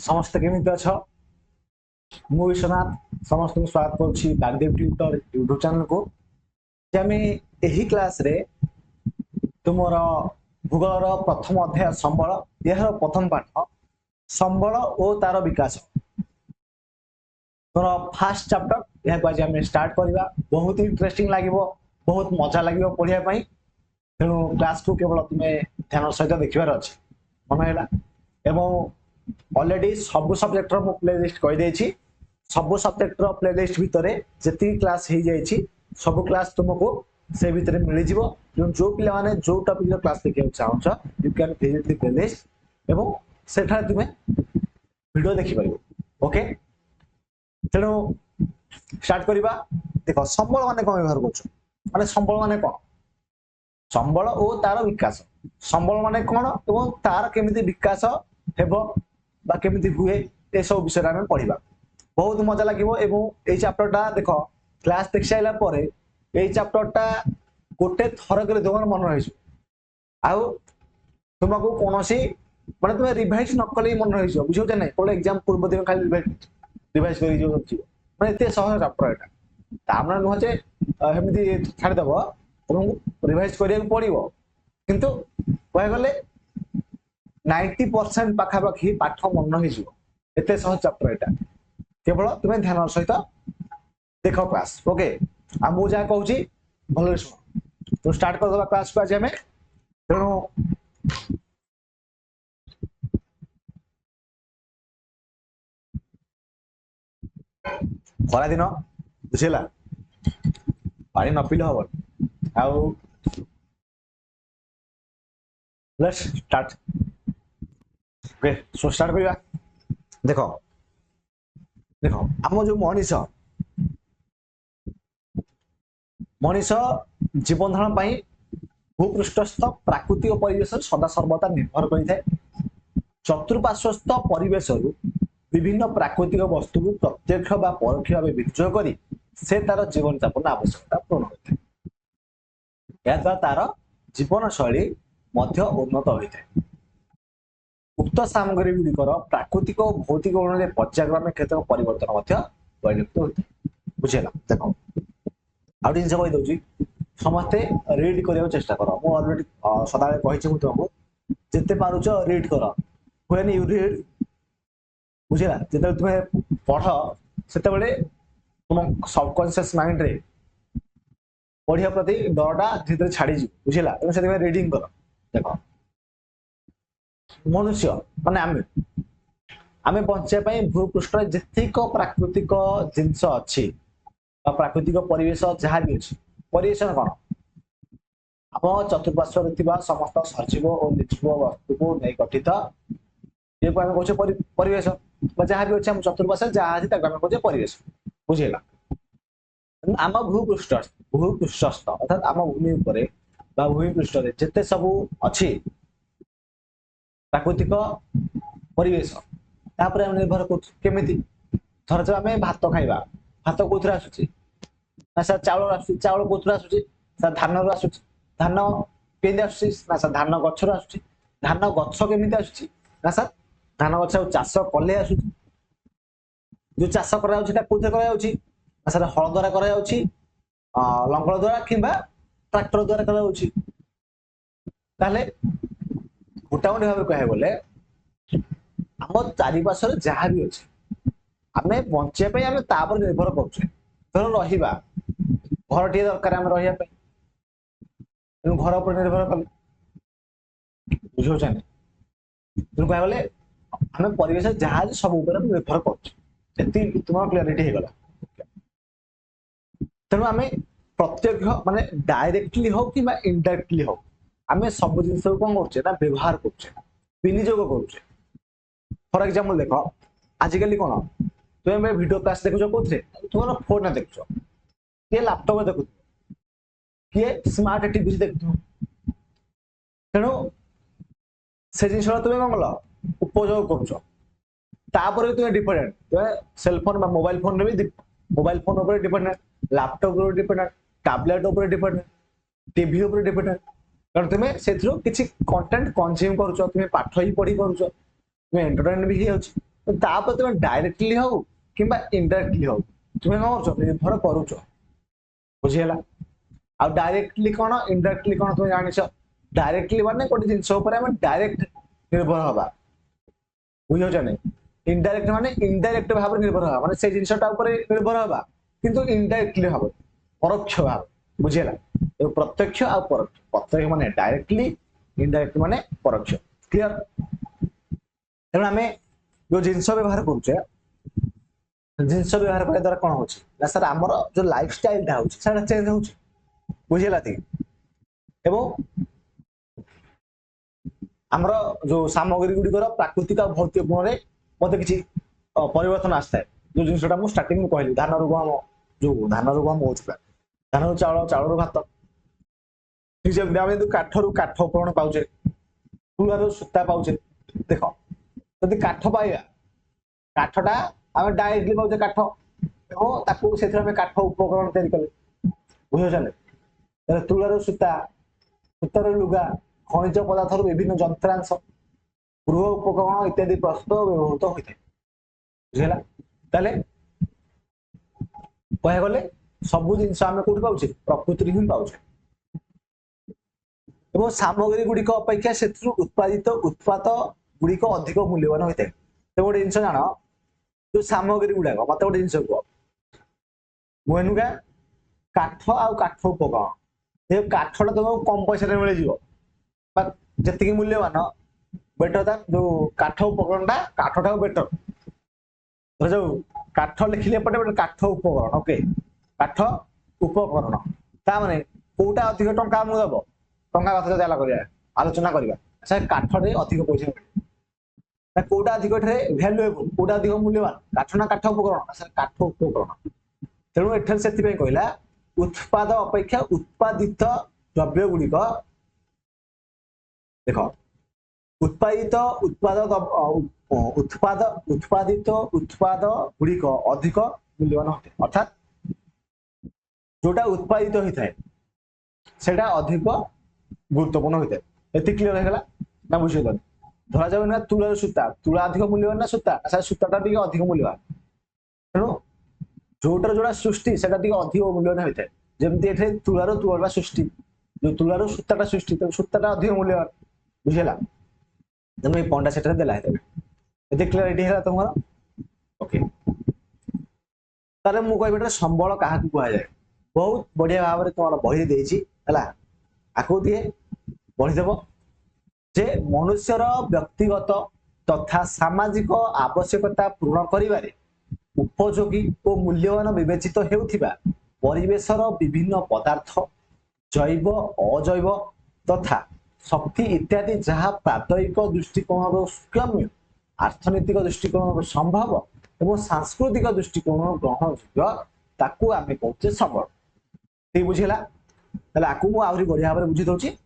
समस्त केमिति अछ मु विश्वनाथ समस्त को स्वागत करूछि बागदेव ट्यूटर यूट्यूब चैनल को जे आमे एही क्लास रे तुमरो भूगोल रो प्रथम अध्याय संबल यह प्रथम पाठ संबल ओ तार विकास तोर फर्स्ट चैप्टर यह को आज आमे स्टार्ट करबा बहुत इंटरेस्टिंग लागिवो बहुत मजा लागिवो पढिया पई तेणु क्लास को केवल तुमे ध्यान सहित देखिबार अछि मन हैला एवं ऑलरेडी सब सब्जेक्ट रो प्लेलिस्ट कहि देछि सब सब्जेक्ट रो प्लेलिस्ट भितरे जति क्लास हे जाइछि सब क्लास तुमको से भितरे मिलि जिवो जो पिला माने जो टॉपिक रो क्लास देखियो चाहछ you can visit the playlist एवं सेठा तुमे वीडियो देखि परिबो ओके तेणु स्टार्ट करबा देखो संबल माने कोन व्यवहार करछ माने संबल माने कोन संबल ओ तार विकास संबल माने कोन एवं तार केमिति विकास हेबो बा केमिति हुए ए सब विषय रे हम पढिबा बहुत मजा लागिवो एवं ए चैप्टर टा देखो क्लास देख साइला परे ए चैप्टर टा गोटे थर करे दोमर मन रहिछ आउ तुमको कोनोसी माने तुम रिवाइज न कले मन रहिछ बुझौ जे नै कोले एग्जाम पूर्व दिन खाली रिवाइज करि जो माने एते सहज चैप्टर एटा तामना न होचे हेमिति छाड़ देबो एवं रिवाइज करिया पड़िबो किंतु कह गले 90% पाखापाखि पाठ मन हो एते सहज चैप्टर एटा केवल तुम्हें ध्यान सहित देख क्लास ओके आ मु जा कहूची भले सुन तो स्टार्ट कर दबा क्लास को आज हमें तेणु खरा दिन बुझेला पानी न पीले हम आउ let's start okay so start करिया देखो देखो आम जो मनीष जीवन धारण पाई भूपृष्ठस्थ प्राकृतिक परिवेश सदा सर्वदा निर्भर करिଥାଏ चतुर्पार्श्वस्थ परिवेश विभिन्न प्राकृतिक वस्तु को प्रत्यक्ष बा परोक्ष भाव विनियोग करी से तार जीवन यापन आवश्यकता पूर्ण होइଥାଏ या द्वारा तार जीवन शैली मध्य उन्नत होइଥାଏ उक्त सामग्री गुड़िकर प्राकृतिक और भौतिक गुण में पर्यायक्रमे क्षेत्र परिवर्तन परिलक्षित होता है बुझेगा देखो आउ जिन कही दउची समस्ते रीड करने चेष्टा कर मु ऑलरेडी सदा कहि मु तुमको जते पारुछ रीड कर व्हेन यू रीड बुझेगा जते तुम पढ़ सेते बेले तुम सबकॉन्शियस माइंड रे पढ़िया प्रति डरटा धीरे छाड़ी जी बुझेला तुम सेते रीडिंग कर देखो मनुष्य माने आमे बंचे पई भूपृष्ठ जतिक प्राकृतिक जिंस अछि प्राकृतिक परिवेश जहाँ भी अछि परिवेश कोन आप चतुर्पार्श्व रथिबा समस्त सजीव और निर्जीव वस्तु को नै गठित ये को हम कहछे परिवेश जहाँ भी अछि हम चतुर्पार्श्व जहाँ अछि ताको हम कहछे परिवेश बुझेला आम भूपृष्ठस्थ अर्थात आम भूमि ऊपर बा भूमि पृष्ठ रे जते सब अछि प्राकृतिक परिवेश तापर हम निर्भर केमिति धर जब आमे भात खाइबा भात कोथरा आसुची ना सर चावल आसुची चावल कोथरा आसुची सर धान रो आसुची धान केंदे आसुची ना सर धान गछ रो आसुची धान गछ केमिति आसुची ना सर धान गछ चाष कले आसुची जो चाष करा जाउची ता कोथरा करा जाउची ना सर हल द्वारा करा जाउची लंगल द्वारा किबा ट्रैक्टर द्वारा करा जाउची ताले मोटामोटी भाव कहे बोले आम चारिपार्श्व जहाँ भी अच्छे आमे बंचे पे आमे तापर निर्भर करुचे धर रहिबा घर टिए दरकार आमे रहिया पे तेणु घर पर निर्भर कले बुझौ छने तेणु कहे बोले आमे परिवेश जहाँ सब ऊपर निर्भर करुचे जति तुम क्लियरिटी हे गला तेणु आमे प्रत्यक्ष माने डायरेक्टली हो कि इनडायरेक्टली हो आमे सब जिंस को कोन करछे ना व्यवहार करछे विनियोग करछे फॉर एग्जांपल देखो आजिकली कोन तुमे वीडियो क्लास देखुछो कोथरे तुमरा फोन ना देखुछो के लैपटॉप देखु के स्मार्ट टीवी देखु तेणु से जिंस तुमे मंगल उपयोग करछो तापर तुमे डिपेंडेंट तुमे सेल फोन बा मोबाइल फोन रे भी मोबाइल फोन ऊपर डिपेंडेंट लैपटॉप ऊपर डिपेंडेंट टैबलेट ऊपर डिपेंडेंट टीवी ऊपर डिपेंडेंट कारण तुम्हें से किसी कंटेंट कंज्यूम करुच तुम्हें पाठ ही पढ़ी पारुच तुम्हें एंटरटेनमेंट भी हो तापर तुम डायरेक्टली हो कि इनडायरेक्टली हो तुम्हें कौन कर निर्भर करुच बुझीगला आ डायरेक्टली कौन इनडायरेक्टली कौन तुम जान डायरेक्टली माने गोटे जिनस डायरेक्ट निर्भर हवा बुझे ना इनडायरेक्ट माने इनडायरेक्ट भाव निर्भर हवा माने से जिनसटा निर्भर हवा किंतु इनडायरेक्टली भाव परोक्ष भाव बुझीगला प्रत्यक्ष आ परोक्ष प्रत्यक्ष माने डायरेक्टली इनडायरेक्ट माने परोक्ष क्लियर तेणु आम जो जिनस व्यवहार करुचे जिनस व्यवहार करने द्वारा कौन हो सर आमर जो लाइफ स्टाइल हो चेंज हो बुझेगा आमर जो सामग्री गुड़िकर प्राकृतिक और भौतिक गुण में मत कि परिवर्तन आसता है जो जिनसा मुझे स्टार्टिंग में कहली धान रू गम जो धान रू गम होता धान रू चाउल चाउल रू भात ठीक जमी काठ रू काठ उपकरण पाचे तुला सूता पाचे देख जदि काठ पाइबा काठटा आम डायरेक्टली पाचे काठ से काठ उपकरण तैयारी कले बुझे तुलार सूता सूतार लुगा खनिज पदार्थ विभिन्न जंत्रांश गृह उपकरण इत्यादि प्रस्तुत व्यवहृत होता है बुझेगा ताले कह गले सबू जिन आम कौट पाचे प्रकृति ही पाचे सामग्री गुड़िक अपेक्षा से उत्पादित उत्पाद गुड़िक अधिक मूल्यवान होता है तो गोटे जिन जान जो सामग्री गुड़ाक मत गोटे जिन कह मुझे काठ आ काठ उपकरण काठटा तुमको कम पैसा मिल जी मूल्यवान बेटर दा जो काठ उपकरण काठटा बेटर जो काठ लिखिले पटे काठ उपकरण ओके काठ उपकरण ताने कोटा अधिक टंका मुझे दब टंका कथा आलोचना करवा अच्छा काठरे अधिक पैसा मिले कोटा अधिक भैल्युएबल कोटा अधिक मूल्यवान काठ ना काठ उपकरण काठ उपकरण तेणु एठार से कहला उत्पाद अपेक्षा उत्पादित द्रव्य गुड़िक देख उत्पादित उत्पाद उत्पाद उत्पादित उत्पाद गुड़िक अधिक मूल्यवान होते अर्थात जोटा उत्पादित होता है सेटा अधिक गुरुत्वपूर्ण होता है ये क्लीयर होगा ना बुझे धरा जाए ना तुलार सूता तुला अधिक मूल्यवान ना सूता सूताटा अधिक मूल्यवान तेणु जोटार जोड़ा सृष्टि से अधिक मूल्यवान होता है जमी तुलार तुला सृष्टि जो तुलार सूताटा सृष्टि तो सूताटा अधिक मूल्यवान बुझेगा तेणु ये पॉइंट से देला ये क्लियरिटी है तुम ओके तारे मु कहबे संबल क्या कहुए बहुत बढ़िया भाव में तुम बही देछि आकु दिए बढ़ीदेव जे मनुष्यर व्यक्तिगत तथा सामाजिक आवश्यकता पूर्ण करिबारे उपयोगी और मूल्यवान विवेचित हेउथिबा परिवेशर विभिन्न पदार्थ जैव अजैव तथा शक्ति इत्यादि जहाँ प्रात्ययिक दृष्टिकोण सुगम्य अर्थनैतिक दृष्टिकोण संभव और सांस्कृतिक दृष्टिकोण ग्रहणयोग्य ताकू आम कहते संबल ठीक बुझेगा आपको मुझे आहरी बढ़िया भाव में बुझी दूसरी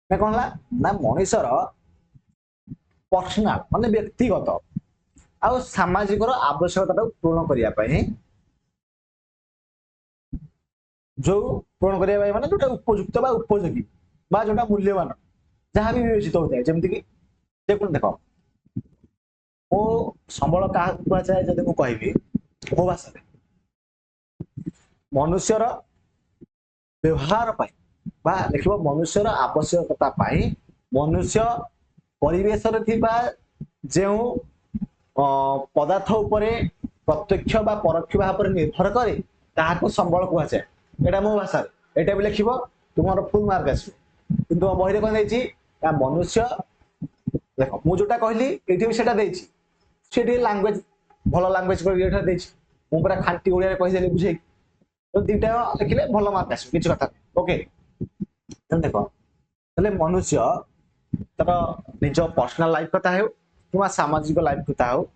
कौन ना मनीषर पर्सनाल मान व्यक्तिगत आ सामाजिक आवश्यकता पूर्ण करने जो पूर्ण करने माने जो उपयुक्त उपयोगी जो मूल्यवान जहाँ भी विवेचित होता है जमीक देख मो संबल क्या कहुए जब मुझे कहबी मो भाषा मनुष्यर व्यवहार लिख मनुष्यर आवश्यकता मनुष्य परिवेश जो पदार्थ उपरे प्रत्यक्ष बा परोक्ष भाव निर्भर करे ताहाको संबल कहुए यहाँ मो भाषा यहाँ भी लिख तुम फुल मार्क आस बही कौन मनुष्य देख मुझे जोटा कहली ये लांगुएज भल लांगुएज कर पूरा खांटी ओडिया कहीदेली बुझे तो दीटा लिखिले भल मार्क आस कि कथा ओके देख मनुष्य तर निज पर्सनाल लाइफ कथा हो कि सामाजिक लाइफ कथा हो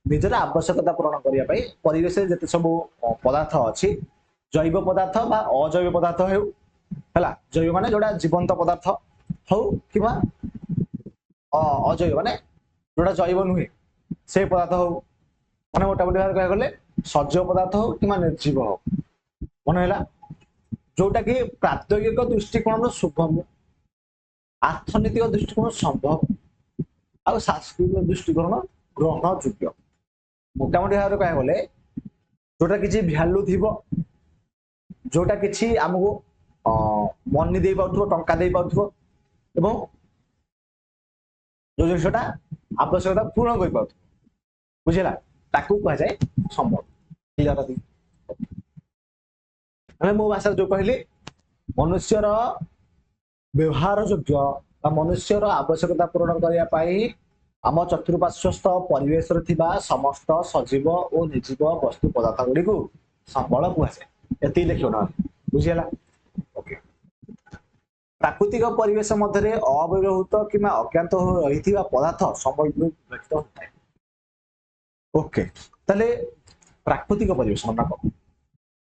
निजर आवश्यकता पूरण करने परिवेश जिते सब पदार्थ अच्छी जैव पदार्थ बा अजैव पदार्थ है जैव माने जोड़ा जीवंत पदार्थ हो कि अजैव माने जोड़ा जैव नुहे से पदार्थ हो मैंने मोटामोटी भाव कह गले सजीव पदार्थ हो कि निर्जीव हो मन है जोटा कि प्रात्यगिक दृष्टिकोण सुगम अर्थनैतिक दृष्टिकोण संभव ଆଉ ସାଂସ୍କୃତିକ ଦୃଷ୍ଟିକୋଣ ଗ୍ରହଣ ଯୋଗ୍ୟ। मोटामोटी भाव में कह गले जोटा किसी भैल्यू थी जोटा किसी आमको मनी दे पाथो टंका दे पाथो एवं जो जिनसा आवश्यकता पूर्ण कर पाथो बुझेगा ताकू कह जाए संबल क्लियर मो भाषा जो कहली मनुष्यर व्यवहार योग्य मनुष्यर आवश्यकता पूर्ण करने आम चतुर्पार्श्वस्थ परिवेश समस्त सजीव और निर्जीव वस्तु पदार्थ गुड़ी को संबल कहुए ये देखिए ना बुझीगला ओके प्राकृतिक परिवेश मध्य अव्यवहृत कि अज्ञात रही पदार्थ संबल व्यक्त होता है ओके ताले प्राकृतिक परिवेश मन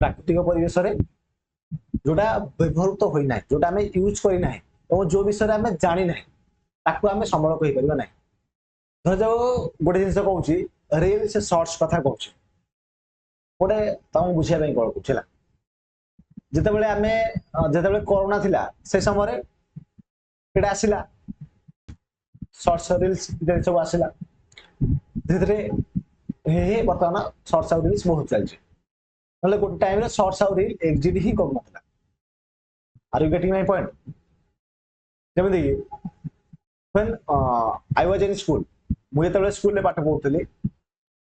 प्राकृतिक परिवेश जोटा व्यवहृत होना जोटा आम यूज करना और जो विषय आम जानी ना आम संबल कहीपर ना धर जाओ गोटे जिन कह रिल से सर्ट्स कथा कह गोटे तुमको बुझाई कौन कह जिते आम जिते कोरोना थिला से समय आसला सर्ट्स रिल्स सब आसला धीरे धीरे बर्तमान सर्ट्स और रिल्स बहुत चलती ना गोटे टाइम सर्ट्स और रिल एक्जिट ही कर are you getting my point जमी when I was in school मुझे स्कूल में पाठ पढ़ुली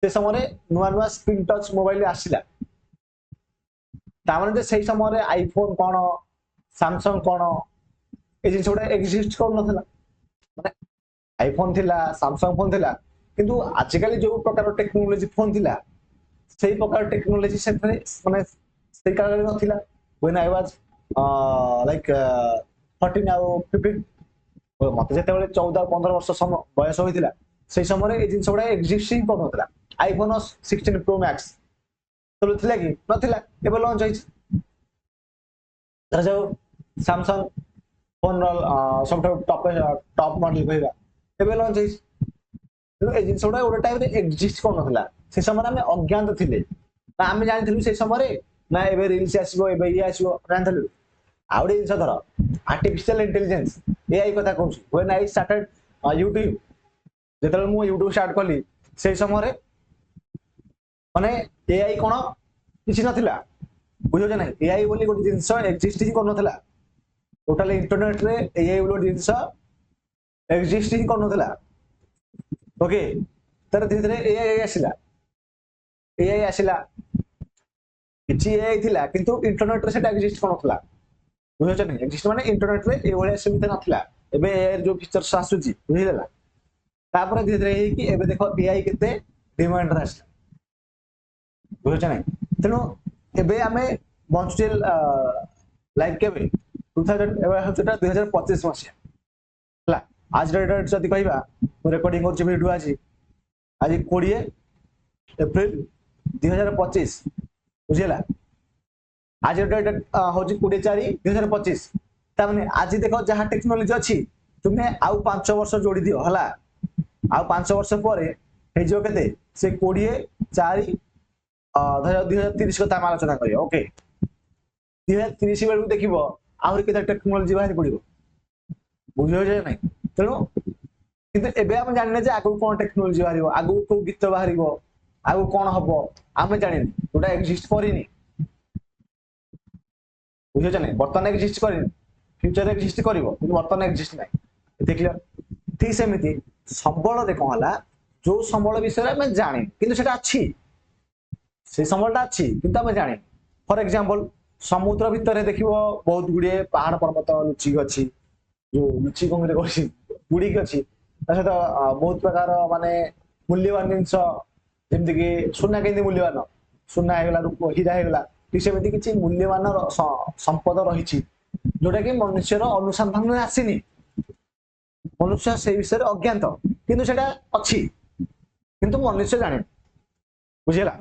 से समय नुआ नुआ स्क्रीन टच मोबाइल आसला तामाने से समय आईफोन कौन सैमसंग कौन ये जिन गुड़ा एक्जिस्ट कर माने आईफोन थिला सैमसंग फोन थिला किंतु आजिकल जो प्रकार टेक्नोलोजी फोन थिला से प्रकार टेक्नोलोजी से माने से काल नथिला व्हेन आई वाज लाइक 14 और 15 मत जिते 14-15 वर्ष बयस होता से समय ये जिन गुड़ा एक्जिस्ट ही कर आईफोन 16 प्रो मैक्स तो थिला कि नथिला एबे लॉन्च होइछ धर जाओ सैमसंग फोन सब टॉप मॉडल कहबा एबे लॉन्च होइछ तो ए जिन गुड़ा गोटे टाइम रे एक्जिस्ट कर नथिला से समय आम अज्ञात थिले ना आम जानिथिलु से समय ना एबे रील्स आसीबो एबे ये आसीबो जानथिलु आउडे जिन धर आर्टिफिशियल इंटेलिजेंस एआई कथा कहूँ व्हेन आई स्टार्टेड यूट्यूब जिते मु यूट्यूब स्टार्ट कली से समय माने एआई कौन किसी नथिला बुझे ना एआई बोली गोटे जिनस एक्जिस्ट ही कर टोटाल इंटरनेट रे एआई बोली जिनस एक्जिस्ट ही कर ओके तर धीरे धीरे एआई आसिला किछि एआई थिला किंतु इंटरनेट रे सेटा एक्जिस्ट कर बुझे ना एक्जिस्ट माने इंटरनेट रे ए भलिया सुविधा नथिला एबे एआई जो फीचर्स आसुची बुझिला तापर धीरे धीरे हे कि एबे देखो एआई केते डिमांड रे आसिला बुझे ना तेणु एबे आमे बंचुचे लाइक केबे 2000 एबे हचटा 2025 मसिया हला आज डेट जति कहबा रिकॉर्डिंग करछि वीडियो आज 20 अप्रैल 2025 बुझिला आज डेट होची 24/4/2025 तामाने आज देखो जहा टेक्नोलॉजी अछि तुमे आउ 5 वर्ष जोड़ी दियो हला आउ 5 वर्ष पर हे जो केते से 20/4 2030 कथा आलोचना करियो ओके 2030 बेलू देखिबो आहुरी केते टेक्नोलॉजी बाहर पड़िबो बुझियो जे नै तेनो किंतु एबे हम जानने जे आगु कोन टेक्नोलॉजी बाहरिबो आगु को गीत बाहरिबो आगु कोन हबो आमे जानिनी जोटा एक्जिस्ट करिनी बुझियो जे नै वर्तमान एक्जिस्ट करिनी फ्यूचर एक्जिस्ट करिवो किंतु वर्तमान एक्जिस्ट नै देखियो ठीक सेमिति संबल रे कोन हला जो संबल विषय में जानि किंतु सेटा अछि से संबलटा अछि किंतु हम जानि फॉर एग्जांपल समुद्र भितर देखिबो बहुत गुडे पहाड़ पर्वत लुचि अछि जो लुचि कोंगरे करछि गुडी के अछि तसे तो बहुत प्रकार माने मूल्यवान जिंस जेमति कि सोना केंदी मूल्यवान सोना हेगला रूप हीरा हेगला ठीक सेमिति किछि मूल्यवान संपद रहिछि जोटा कि मनुष्यर अनुसंधान में आसीनी मनुष्य से विषय अज्ञात किंतु सेटा अछि किंतु मनुष्य जाने बुझिला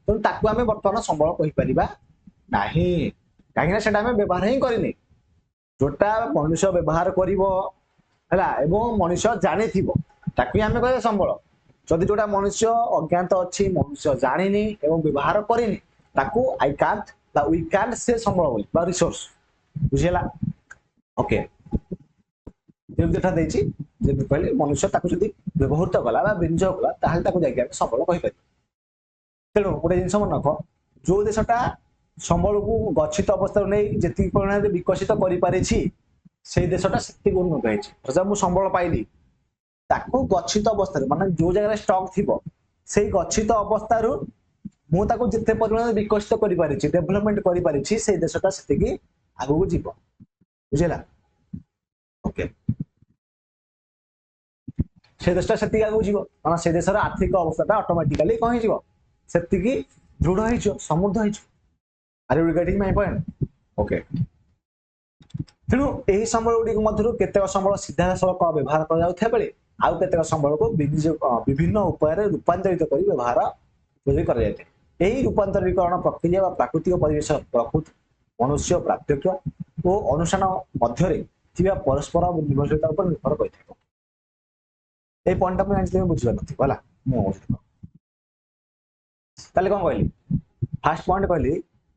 तो ताकू आमे वर्तमान संबल कहि परिबा नाही काहेना सेटा आमे व्यवहार ही करिनी जोटा मनुष्य व्यवहार करिवो हला एवं मनुष्य जाने थिबो ताकू आमे कहे संबल जदि जोटा मनुष्य अज्ञात अछि मनुष्य जानिनी एवं व्यवहार करिनी ताकू आई कांट बा वी कांट से संबल बोली बा रिसोर्स बुझिला ओके ଯେମିତି ଏଠା ଦେଇଛି ଯେମିତି କହିଲେ ମନୁଷ୍ୟ ତାକୁ ଯଦି ବ୍ୟବହୃତ କଲା ବା ବିନିଯୋଗ କଲା ତାହେଲେ ତାକୁ ଯାଇକି ଆମେ ସମ୍ବଳ କହିପାରିବା। ତେଣୁ ଗୋଟେ ଜିନିଷ ମନେ ରଖ, ଯୋଉ ଦେଶଟା ସମ୍ବଳକୁ ଗଚ୍ଛିତ ଅବସ୍ଥାରୁ ନେଇ ଯେତିକି ପରିମାଣରେ ବିକଶିତ କରିପାରିଛି ସେଇ ଦେଶଟା ସେତିକି ଉନ୍ନତ ହେଇଛି। ମୁଁ ସମ୍ବଳ ପାଇଲି, ତାକୁ ଗଚ୍ଛିତ ଅବସ୍ଥାରେ ମାନେ ଯୋଉ ଜାଗାରେ ଷ୍ଟକ୍ ଥିବ ସେଇ ଗଚ୍ଛିତ ଅବସ୍ଥାରୁ ମୁଁ ତାକୁ ଯେତେ ପରିମାଣରେ ବିକଶିତ କରିପାରିଛି, ଡେଭଲପମେଣ୍ଟ କରିପାରିଛି, ସେଇ ଦେଶଟା ସେତିକି ଆଗକୁ ଯିବ। ବୁଝିଲା? ଓକେ, ସେ ଦେଶଟା ସେତିକି ଆଗକୁ ଯିବ କାରଣ ସେ ଦେଶର ଆର୍ଥିକ ଅବସ୍ଥାଟା ଅଟୋମେଟିକାଲି କଣ ହେଇଯିବ, ସେତିକି ଦୃଢ ହେଇଯିବ, ସମୃଦ୍ଧ ହେଇଯିବ। Are you getting my point? Okay, ତେଣୁ ଏହି ସମ୍ବଳ ଗୁଡ଼ିକ ମଧ୍ୟରୁ କେତେକ ସମ୍ବଳ ସିଧାସଳଖ ବ୍ୟବହାର କରାଯାଉଥିବା ବେଳେ ଆଉ କେତେକ ସମ୍ବଳକୁ ବିଭିନ୍ନ ଉପାୟରେ ରୂପାନ୍ତରିତ କରି ବ୍ୟବହାର କରାଯାଇଥାଏ। ଏହି ରୂପାନ୍ତରୀକରଣ ପ୍ରକ୍ରିୟା ବା ପ୍ରାକୃତିକ ପରିବେଶ ପ୍ରକୃତି, ମନୁଷ୍ୟ ପ୍ରାତ୍ୟକ୍ଷ ଓ ଅନୁଷ୍ଠାନ ମଧ୍ୟରେ ଥିବା ପରସ୍ପର ନିର୍ଭରଶୀଳତା ଉପରେ ନିର୍ଭର କରିଥାଏ। এই পয়েন্টটা ମୁଁ ଜାଣିଛି ତମେ ବୁଝିପାରୁନଥିବ ହେଲା, ମୁଁ ତାହେଲେ କଣ କହିଲି? ଫାର୍ଷ୍ଟ ପଏଣ୍ଟ କହିଲି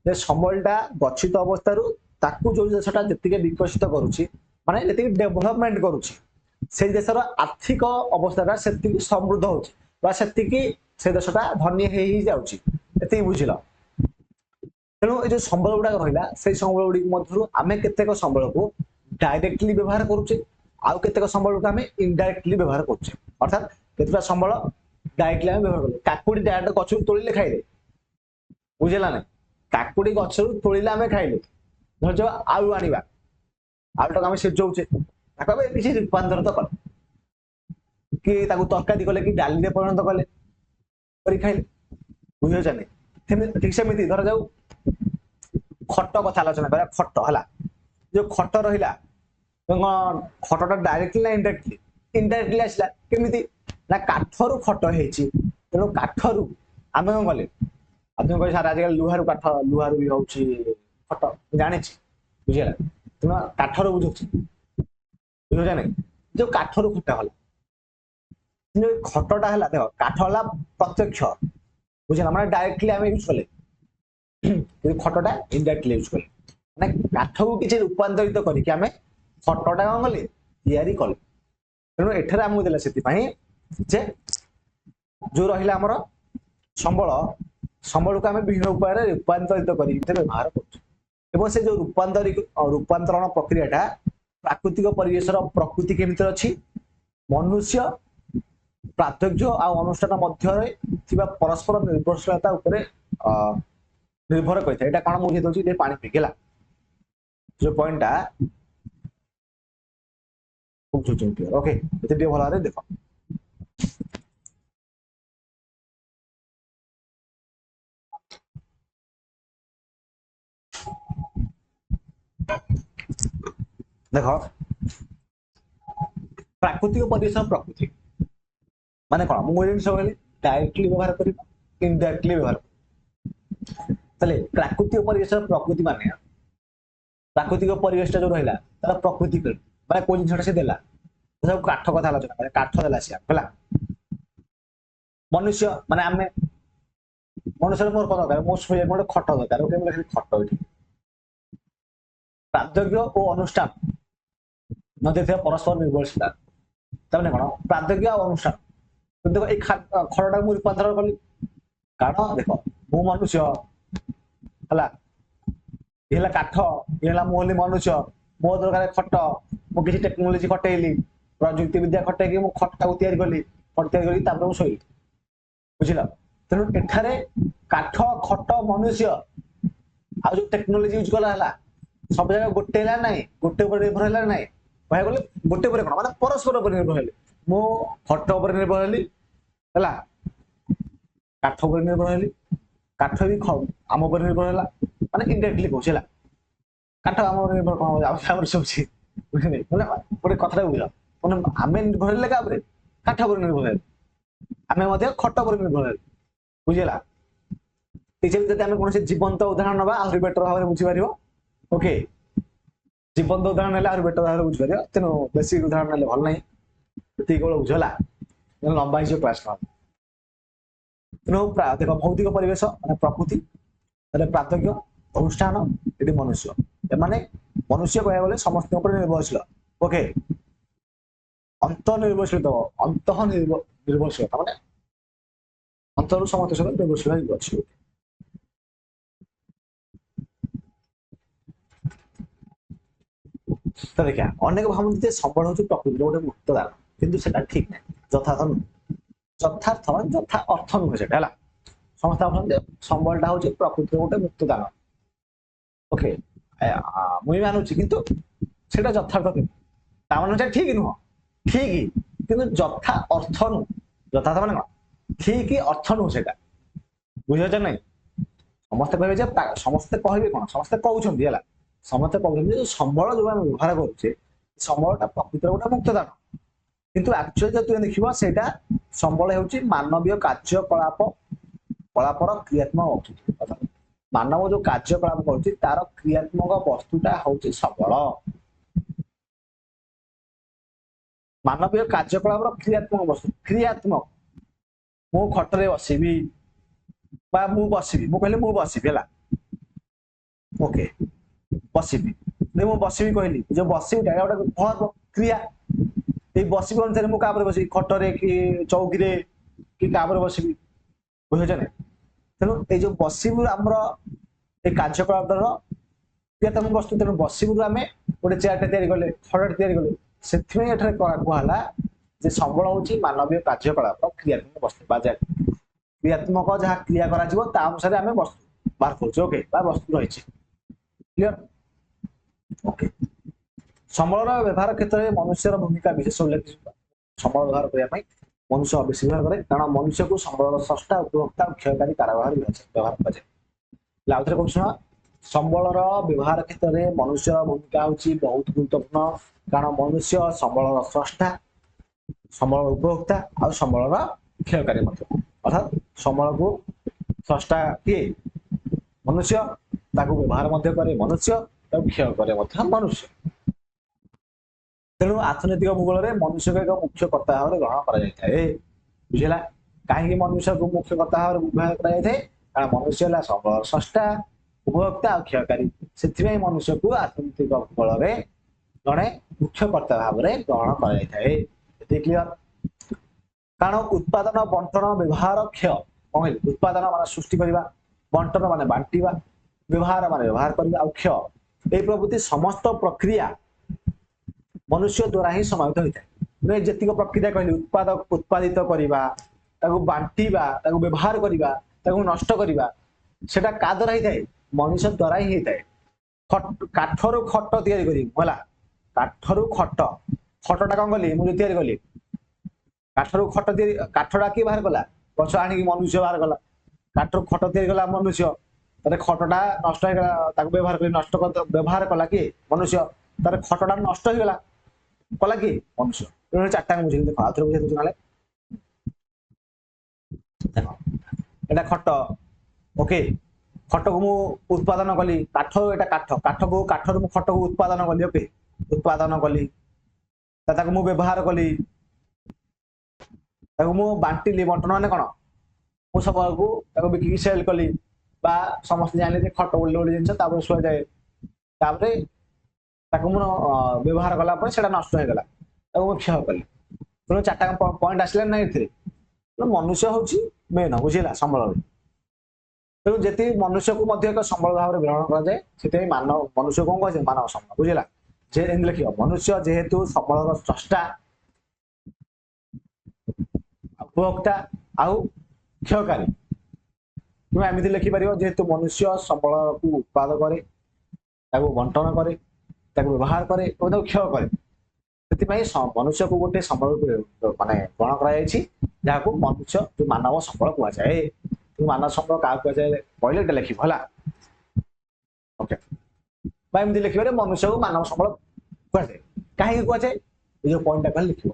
ଯେ ସମ୍ବଳଟା ଗଚ୍ଛିତ ଅବସ୍ଥାରୁ ତାକୁ ଯୋଉ ଦେଶଟା ଯେତିକି ବିକଶିତ କରୁଛି ମାନେ ଯେତିକି ଡେଭଲପମେଣ୍ଟ କରୁଛି ସେଇ ଦେଶର ଆର୍ଥିକ ଅବସ୍ଥାଟା ସେତିକି ସମୃଦ୍ଧ ହଉଛି ବା ସେତିକି ସେ ଦେଶଟା ଧନୀ ହେଇ ଯାଉଛି, ଏତିକି ବୁଝିଲ। ତେଣୁ ଏ ଯୋଉ ସମ୍ବଳ ଗୁଡାକ ରହିଲା ସେଇ ସମ୍ବଳ ଗୁଡିକ ମଧ୍ୟରୁ ଆମେ କେତେକ ସମ୍ବଳକୁ ଡାଇରେକ୍ଟଲି ବ୍ୟବହାର କରୁଛେ, ଆଉ କେତେକ ସମ୍ବଳକୁ ଆମେ ଇନଡାଇରେକ୍ଟଲି ବ୍ୟବହାର କରୁଛେ। ଅର୍ଥାତ୍ କେତେଟା ସମ୍ବଳ ଡାଇରେକ୍ଟଲି ଆମେ ବ୍ୟବହାର କଲେ, କାକୁଡି ଡାଇରେକ୍ଟ ଗଛରୁ ତୋଳିଲେ ଖାଇଲେ, ବୁଝିଲା ନା? କାକୁଡି ଗଛରୁ ତୋଳିଲେ ଆମେ ଖାଇଲେ, ଧର ଆଳୁ ଆଣିବା, ଆଳୁଟାକୁ ଆମେ ସିଝଉଛେ, ତାକୁ ଆମେ କିଛି ରୂପାନ୍ତରିତ କଲେ, କି ତାକୁ ତରକାରୀ କଲେ, କି ଡାଲିରେ ପରିଣତ କଲେ, କରି ଖାଇଲେ, ବୁଝିପାରୁଛ ନା? ଠିକ ସେମିତି ଧରାଯାଉ ଖଟ କଥା ଆଲୋଚନା କରିବା। ଖଟ ହେଲା, ଯୋଉ ଖଟ ରହିଲା ଖଟଟା ଡାଇରେକ୍ଟଲି ନା ଇନଡାଇରେକ୍ଟଲି? ଇନଡାଇରେକ୍ଟଲି ଆସିଲା। କେମିତି ନା କାଠରୁ ଖଟ ହେଇଛି, ତେଣୁ କାଠରୁ ଆମେ କଣ କଲେ, ଆପଣ କହି ସାର୍ ଆଜିକାଲି ଲୁହାରୁ କାଠ, ଲୁହାରୁ ବି ହଉଛି ଖଟ, ଜାଣିଛି, ବୁଝିଲା? ତେଣୁ କାଠରୁ ବୁଝୁଛି, ବୁଝୁଛ ନାଇଁ? ଯୋଉ କାଠରୁ ଖଟ ହେଲା, ଯୋଉ ଖଟଟା ହେଲା, ଦେଖ କାଠ ହେଲା ପ୍ରତ୍ୟକ୍ଷ, ବୁଝିଲା, ମାନେ ଡାଇରେକ୍ଟଲି ଆମେ ୟୁଜ କଲେ, କିନ୍ତୁ ଖଟଟା ଇନଡାଇରେକ୍ଟଲି ୟୁଜ କଲେ, ମାନେ କାଠକୁ କିଛି ରୂପାନ୍ତରିତ କରିକି ଆମେ ଖଟଟା କଣ କଲେ, ତିଆରି କଲେ। ତେଣୁ ଏଠାରେ ଆମକୁ ଦେଲା ସେଥିପାଇଁ ଯେ ଯୋଉ ରହିଲା ଆମର ସମ୍ବଳ, ସମ୍ବଳକୁ ଆମେ ବିଭିନ୍ନ ଉପାୟରେ ରୂପାନ୍ତରିତ କରିକି ବ୍ୟବହାର କରୁଛୁ। ଏବଂ ସେ ଯୋଉ ରୂପାନ୍ତରଣ ପ୍ରକ୍ରିୟାଟା ପ୍ରାକୃତିକ ପରିବେଶର ପ୍ରକୃତି କେମିତି ଅଛି, ମନୁଷ୍ୟ ପ୍ରାଥର୍ଯ୍ୟ ଆଉ ଅନୁଷ୍ଠାନ ମଧ୍ୟରେ ଥିବା ପରସ୍ପର ନିର୍ଭରଶୀଳତା ଉପରେ ନିର୍ଭର କରିଥାଏ। ଏଇଟା କଣ ମୁଁ ଦଉଛି ଟିକେ ପାଣି ପିଇଲା, ଯୋଉ ପଏଣ୍ଟଟା ଓକେ, ଏତେ ଟିକେ ଭଲ ଭାବରେ ଦେଖ। ଦେଖ ପ୍ରାକୃତିକ ପରିବେଶ ପ୍ରକୃତି ମାନେ କଣ, ମୁଁ ଜିନିଷ କହିଲି ଡାଇରେକ୍ଟଲି ବ୍ୟବହାର କରିବା, ଇନଡାଇରେକ୍ଟଲି ବ୍ୟବହାର କରିବା। ତାହେଲେ ପ୍ରାକୃତିକ ପରିବେଶ ପ୍ରକୃତି ମାନେ ପ୍ରାକୃତିକ ପରିବେଶଟା ଯୋଉ ରହିଲା ତାର ପ୍ରକୃତି ମାନେ କୋଉ ଜିନିଷଟା ସେ ଦେଲା, ସବୁ କାଠ କଥା ଆଲୋଚନା କରିବା, କାଠ ଦେଲା ସେ ହେଲା। ମନୁଷ୍ୟ ମାନେ ଆମେ, ମନୁଷ୍ୟର ମୋର କଣ ଦରକାର, ମୋ ଶୋଇବା ଗୋଟେ ଖଟ ଦରକାର, ଖଟ ଏଠି। ପ୍ରାଥର୍ଯ୍ୟ ଓ ଅନୁଷ୍ଠାନ ମଧ୍ୟରେ ଥିବା ପରସ୍ପର ନିର୍ଭରଶୀଳତା, ତାମାନେ କଣ, ପ୍ରାଥର୍ଯ୍ୟ ଆଉ ଅନୁଷ୍ଠାନ। ଦେଖ ଏଇ ଖଟଟାକୁ ମୁଁ ରୂପାନ୍ତର କଲି, କାରଣ ଦେଖ ମୁଁ ମନୁଷ୍ୟ ହେଲା, ଇଏ ହେଲା କାଠ, ଇଏ ହେଲା ମୁଁ ହେଲି ମନୁଷ୍ୟ, ମୋ ଦରକାର ଖଟ, ମୁଁ କିଛି ଟେକ୍ନୋଲୋଜି ଖଟେଇଲି, ପ୍ରଯୁକ୍ତି ବିଦ୍ୟା ଖଟେଇକି ମୁଁ ଖଟଟାକୁ ତିଆରି କଲି, ଖଟ ତିଆରି କରିକି ତାପରେ ମୁଁ ଶୋଇଲି, ବୁଝିଲ? ତେଣୁ ଏଠାରେ କାଠ, ଖଟ, ମନୁଷ୍ୟ ଆଉ ଯୋଉ ଟେକ୍ନୋଲୋଜି ୟୁଜ କଲା ହେଲା, ସବୁ ଜାଗା ଗୋଟେ ହେଲା ନାହିଁ, ଗୋଟେ ଉପରେ ନିର୍ଭର ହେଲା ନାହିଁ, କହିବାକୁ ଗଲେ ଗୋଟେ ଉପରେ କଣ, ମାନେ ପରସ୍ପର ଉପରେ ନିର୍ଭର ହେଲେ। ମୁଁ ଖଟ ଉପରେ ନିର୍ଭର ହେଲି ହେଲା, କାଠ ଉପରେ ନିର୍ଭର ହେଲି, କାଠ ବି ଆମ ଉପରେ ନିର୍ଭର ହେଲା, ମାନେ ଇନଡାଇରେକ୍ଟଲି କହୁଛି ହେଲା, କାଠ ଆମ ଉପରେ ନିର୍ଭର କଣ ଆମର ଶୋଉଛି, ବୁଝିଲେ? ମାନେ ଗୋଟେ କଥାଟା ବୁଝ, ମାନେ ଆମେ ନିର୍ଭର ହେଲେ କାହା ଉପରେ, କାଠ ଉପରେ ନିର୍ଭର ହେଲେ, ଆମେ ମଧ୍ୟ ଖଟ ଉପରେ ନିର୍ଭର ହେଲେ, ବୁଝିଲା? ଯଦି ଆମେ କୌଣସି ଜୀବନ୍ତ ଉଦାହରଣ ନବା ଆହୁରି ବେଟର ଭାବରେ ବୁଝିପାରିବ। ଓକେ, ଜୀବନ୍ତ ଉଦାହରଣ ନେଲେ ଆହୁରି ବେଟର ଭାବରେ ବୁଝିପାରିବ, ତେଣୁ ବେଶୀ ଉଦାହରଣ ନେଲେ ଭଲ ନାହିଁ, ଏତିକି କେବଳ ବୁଝ ହେଲା, ଲମ୍ବା ହେଇଯିବ କ୍ଲାସ। ତେଣୁ ଦେଖ ଭୌତିକ ପରିବେଶ ମାନେ ପ୍ରକୃତି, ପ୍ରାଥର୍ଯ୍ୟ, ଅନୁଷ୍ଠାନ, ଏଠି ମନୁଷ୍ୟ, ଏମାନେ ମନୁଷ୍ୟ କହିବାକୁ ଗଲେ ସମସ୍ତଙ୍କ ଉପରେ ନିର୍ଭରଶୀଳ। ଓକେ, ଅନ୍ତଃନିର୍ଭରଶୀଳ ଅନ୍ତଃନିର୍ଭରଶୀଳତା ମାନେ ଅନ୍ତରୁ ସମସ୍ତ ସହିତ ନିର୍ଭରଶୀଳ ହେଇକି ଅଛି। ତ ଦେଖିବା ଅନେକ ଭାବନ୍ତି ଯେ ସମ୍ବଳ ହଉଛି ପ୍ରକୃତିର ଗୋଟେ ମୁକ୍ତ ଦାନ, କିନ୍ତୁ ସେଟା ଠିକ ନାହିଁ, ଯଥାର୍ଥ ନୁହେଁ। ଯଥାର୍ଥ ଯଥା ଅର୍ଥ ନୁହେଁ ସେଟା ହେଲା। ସମସ୍ତେ ଭାବନ୍ତି ସମ୍ବଳଟା ହଉଛି ପ୍ରକୃତିର ଗୋଟେ ମୁକ୍ତ ଦାନ। ଓକେ, ମୁଁ ବି ମାନୁଛି, କିନ୍ତୁ ସେଟା ଯଥାର୍ଥ ନୁହେଁ। ତା ମାନେ ସେଟା ଠିକ ନୁହଁ, ଠିକ କିନ୍ତୁ ଯଥା ଅର୍ଥ ନୁହଁ। ଯଥାର୍ଥ ମାନେ କଣ? ଠିକ ଅର୍ଥ ନୁହଁ ସେଟା, ବୁଝିପାରୁଛ ନାଇଁ? ସମସ୍ତେ କହିବେ ଯେ ସମସ୍ତେ କହିବେ କଣ, ସମସ୍ତେ କହୁଛନ୍ତି ହେଲା, ସମସ୍ତେ କହୁଛନ୍ତି ଯେ ସମ୍ବଳ ଯୋଉ ଆମେ ବ୍ୟବହାର କରୁଛେ ସମ୍ବଳଟା ପ୍ରକୃତିର ଗୋଟେ ମୁକ୍ତ ଦାନ, କିନ୍ତୁ ଆକ୍ଚୁଆଲି ଯଦି ତୁମେ ଦେଖିବ ସେଇଟା ସମ୍ବଳ ହେଉଛି ମାନବୀୟ କାର୍ଯ୍ୟକଳାପ କଳାପର କ୍ରିୟାତ୍ମକ ବସ୍ତୁ। ମାନବ ଯୋଉ କାର୍ଯ୍ୟକଳାପ କରୁଛି ତାର କ୍ରିୟାତ୍ମକ ବସ୍ତୁଟା ହଉଛି ସମ୍ବଳ। ମାନବୀୟ କାର୍ଯ୍ୟକଳାପର କ୍ରିୟାତ୍ମକ ବସ୍ତୁ, କ୍ରିୟାତ୍ମକ। ମୁଁ ଖଟରେ ବସିବି ବା ମୁଁ ବସିବି, ମୁଁ କହିଲି ମୁଁ ବସିବି ହେଲା, ଓକେ ବସିବି, ମୁଁ ବସିବି କହିଲି, ଯୋଉ ବସିବିଟା ଗୋଟେ ଭର୍ବ କ୍ରିୟା। ଏଇ ବସିବି ଅନୁସାରେ ମୁଁ କାପରେ ବସିବି, ଖଟରେ କି ଚୌକିରେ କି କାପରେ ବସିବି, ବୁଝୁଛ ନା? ତେଣୁ ଏଇ ଯୋଉ ବସିବୁ ଆମର এই କାର୍ଯ୍ୟକଳାପର କ୍ରିୟାତ୍ମକ ବସ୍ତୁ। ତେଣୁ ବସିବୁରୁ ଆମେ ଗୋଟେ ଚେୟାରଟେ ତିଆରି କଲେ, ଖଟଟେ ତିଆରି କଲେ, ସେଥିପାଇଁ ଏଠାରେ କୁହାହେଲା ଯେ ସମ୍ବଳ ହଉଛି ମାନବୀୟ କାର୍ଯ୍ୟକଳାପ କ୍ରିୟାତ୍ମକ ବସ୍ତୁ ବା କ୍ରିୟାତ୍ମକ ଯାହା କ୍ରିୟା କରାଯିବ ତା ଅନୁସାରେ ଆମେ ବସ୍ତୁ ବାହାର କରୁଛୁ। ଓକେ, ବା ବସ୍ତୁ ରହିଛି। କ୍ଲିୟର? ଓକେ, ସମ୍ବଳର ବ୍ୟବହାର କ୍ଷେତ୍ରରେ ମନୁଷ୍ୟର ଭୂମିକା ବିଶେଷ ଉଲ୍ଲେଖ। ସମ୍ବଳ ବ୍ୟବହାର କରିବା ପାଇଁ ମନୁଷ୍ୟ ବେଶୀ ବ୍ୟବହାର କରେ, କାରଣ ମନୁଷ୍ୟକୁ ସମ୍ବଳର ସ୍ରଷ୍ଟା, ଉପଭୋକ୍ତା ଓ କ୍ଷୟକାରୀ କାରବାର ବ୍ୟବହାର କରାଯାଏ। ଆଉ ଥରେ କହୁଛି ଶୁଣ, ସମ୍ବଳର ବ୍ୟବହାର କ୍ଷେତ୍ରରେ ମନୁଷ୍ୟର ଭୂମିକା ହେଉଛି ବହୁତ ଗୁରୁତ୍ୱପୂର୍ଣ୍ଣ, କାରଣ ମନୁଷ୍ୟ ସମ୍ବଳର ସ୍ରଷ୍ଟା, ସମ୍ବଳର ଉପଭୋକ୍ତା ଆଉ ସମ୍ବଳର କ୍ଷୟକାରୀ ମଧ୍ୟ। ଅର୍ଥାତ୍ ସମ୍ବଳକୁ ସ୍ରଷ୍ଟା କିଏ? ମନୁଷ୍ୟ, ତାକୁ ବ୍ୟବହାର ମଧ୍ୟ କରେ ମନୁଷ୍ୟ, ତାକୁ କ୍ଷୟ କରେ ମଧ୍ୟ ମନୁଷ୍ୟ। ତେଣୁ ଅର୍ଥନୈତିକ ଭୂଗୋଳରେ ମନୁଷ୍ୟକୁ ଏକ ମୁଖ୍ୟ କର୍ତ୍ତା ଭାବରେ ଗ୍ରହଣ କରାଯାଇଥାଏ। ବୁଝିଲା? କାହିଁକି ମନୁଷ୍ୟକୁ ମୁଖ୍ୟ କର୍ତ୍ତା ଭାବରେ ବ୍ୟବହାର କରାଯାଇଥାଏ? କାରଣ ମନୁଷ୍ୟ ହେଲା ସମ୍ବଳର ସ୍ରଷ୍ଟା, ଉପଭୋକ୍ତା ଆଉ କ୍ଷୟକାରୀ। ସେଥିପାଇଁ ମନୁଷ୍ୟକୁ ଅର୍ଥନୈତିକ ଭୂଗୋଳରେ ଜଣେ ମୁଖ୍ୟ କର୍ତ୍ତା ଭାବରେ ଗ୍ରହଣ କରାଯାଇଥାଏ। ଏତେ କ୍ଲିୟର? କାରଣ ଉତ୍ପାଦନ, ବଣ୍ଟନ, ବ୍ୟବହାର, କ୍ଷୟ। କଣ କହିଲି? ଉତ୍ପାଦନ ମାନେ ସୃଷ୍ଟି କରିବା, ବଣ୍ଟନ ମାନେ ବାଣ୍ଟିବା, ବ୍ୟବହାର ମାନେ ବ୍ୟବହାର କରିବା, ଆଉ କ୍ଷୟ এই ପ୍ରଭୃତି ସମସ୍ତ ପ୍ରକ୍ରିୟା ମନୁଷ୍ୟ ଦ୍ୱାରା ହିଁ ସମାହିତ ହୋଇଥାଏ। ଯେତିକି ପ୍ରକ୍ରିୟା କହିଲି, ଉତ୍ପାଦିତ କରିବା, ତାକୁ ବାଣ୍ଟିବା, ତାକୁ ବ୍ୟବହାର କରିବା, ତାକୁ ନଷ୍ଟ କରିବା, ସେଟା କା ଦ୍ୱାରା ହେଇଥାଏ? ମଣିଷ ଦ୍ୱାରା ହିଁ ହେଇଥାଏ। କାଠରୁ ଖଟ ତିଆରି କରିବି ହେଲା, କାଠରୁ ଖଟ, ଖଟଟା କଣ କଲି? ମୁଁ ତିଆରି କଲି, କାଠରୁ ଖଟ ତିଆରି, କାଠଟା କିଏ ବାହାର କଲା? ଗଛ ଆଣିକି ମନୁଷ୍ୟ ବାହାର କଲା। କାଠରୁ ଖଟ ତିଆରି କଲା ମନୁଷ୍ୟ, ତାରେ ଖଟଟା ନଷ୍ଟ ହେଇଗଲା, ତାକୁ ବ୍ୟବହାର କରି ନଷ୍ଟ ବ୍ୟବହାର କଲା କିଏ? ମନୁଷ୍ୟ। ତାର ଖଟଟା ନଷ୍ଟ ହେଇଗଲା, କଲା କିଏ? ମନୁଷ୍ୟ। ଚାରିଟା ବୁଝେଇ ଦେଖ, ଆଉ ଥରେ ବୁଝେଇ ଦଉଛି ନହେଲେ। ଦେଖ, এটা ଖଟ, ଓକେ, ଖଟକୁ ମୁଁ ଉତ୍ପାଦନ କଲି, କାଠ, ଏଟା କାଠ, କାଠରୁ ମୁଁ ଖଟକୁ ଉତ୍ପାଦନ କଲି, ଓକେ, ଉତ୍ପାଦନ କଲି, ତାକୁ ମୁଁ ବ୍ୟବହାର କଲି, ତାକୁ ମୁଁ ବାଣ୍ଟିଲି। ବଣ୍ଟନ ମାନେ କଣ? ମୁଁ ସବୁକୁ ତାକୁ ବିକିକି ସେଲ୍ କଲି, ବା ସମସ୍ତେ ଜାଣିଲେ ଯେ ଖଟ ବୋଲି ଗୋଟେ ଜିନିଷ, ତାପରେ ଶୁଆଯାଏ, ତାପରେ ତାକୁ ମୁଁ ବ୍ୟବହାର କଲା ପରେ ସେଟା ନଷ୍ଟ ହେଇଗଲା, ତାକୁ ମୁଁ କ୍ଷୟ କଲି। ତେଣୁ ଚାରିଟା ପଏଣ୍ଟ ଆସିଲା ନା ଏଥିରେ? ମନୁଷ୍ୟ ହଉଛି ମେନ୍, ବୁଝିଲା, ସମ୍ବଳରେ। ତେଣୁ ଯେତିକି ମନୁଷ୍ୟକୁ ମଧ୍ୟ ଏକ ସମ୍ବଳ ଭାବରେ ଗ୍ରହଣ କରାଯାଏ, ସେଥିପାଇଁ ମନୁଷ୍ୟ କଣ କୁହାଯାଏ? ମାନବ ସମ୍ବଳ, ବୁଝିଲା। ଯେ ଏମିତି ଲେଖିବ, ମନୁଷ୍ୟ ଯେହେତୁ ସମ୍ବଳର ସ୍ରଷ୍ଟା, ଉପଭୋକ୍ତା ଆଉ କ୍ଷୟକାରୀ। ତୁମେ ଏମିତି ଲେଖିପାରିବ, ଯେହେତୁ ମନୁଷ୍ୟ ସମ୍ବଳକୁ ଉତ୍ପାଦ କରେ, ତାକୁ ବଣ୍ଟନ କରେ, ତାକୁ ବ୍ୟବହାର କରେ ଏବଂ ତାକୁ କ୍ଷୟ କରେ, ସେଥିପାଇଁ ମନୁଷ୍ୟକୁ ଗୋଟେ ସମ୍ବଳ ମାନେ ଗ୍ରହଣ କରାଯାଇଛି, ଯାହାକୁ ମନୁଷ୍ୟ ମାନବ ସମ୍ବଳ କୁହାଯାଏ। ମାନବ ସମ୍ବଳ କାହାକୁ କୁହାଯାଏ କହିଲେ ଏଟା ଲେଖିବ ହେଲା। ଓକେ, ବା ଏମିତି ଲେଖିବାରେ ମନୁଷ୍ୟକୁ ମାନବ ସମ୍ବଳ କୁହାଯାଏ। କାହିଁକି କୁହାଯାଏ? ଏ ଯୋଉ ପଏଣ୍ଟଟା କହିଲେ ଲେଖିବ।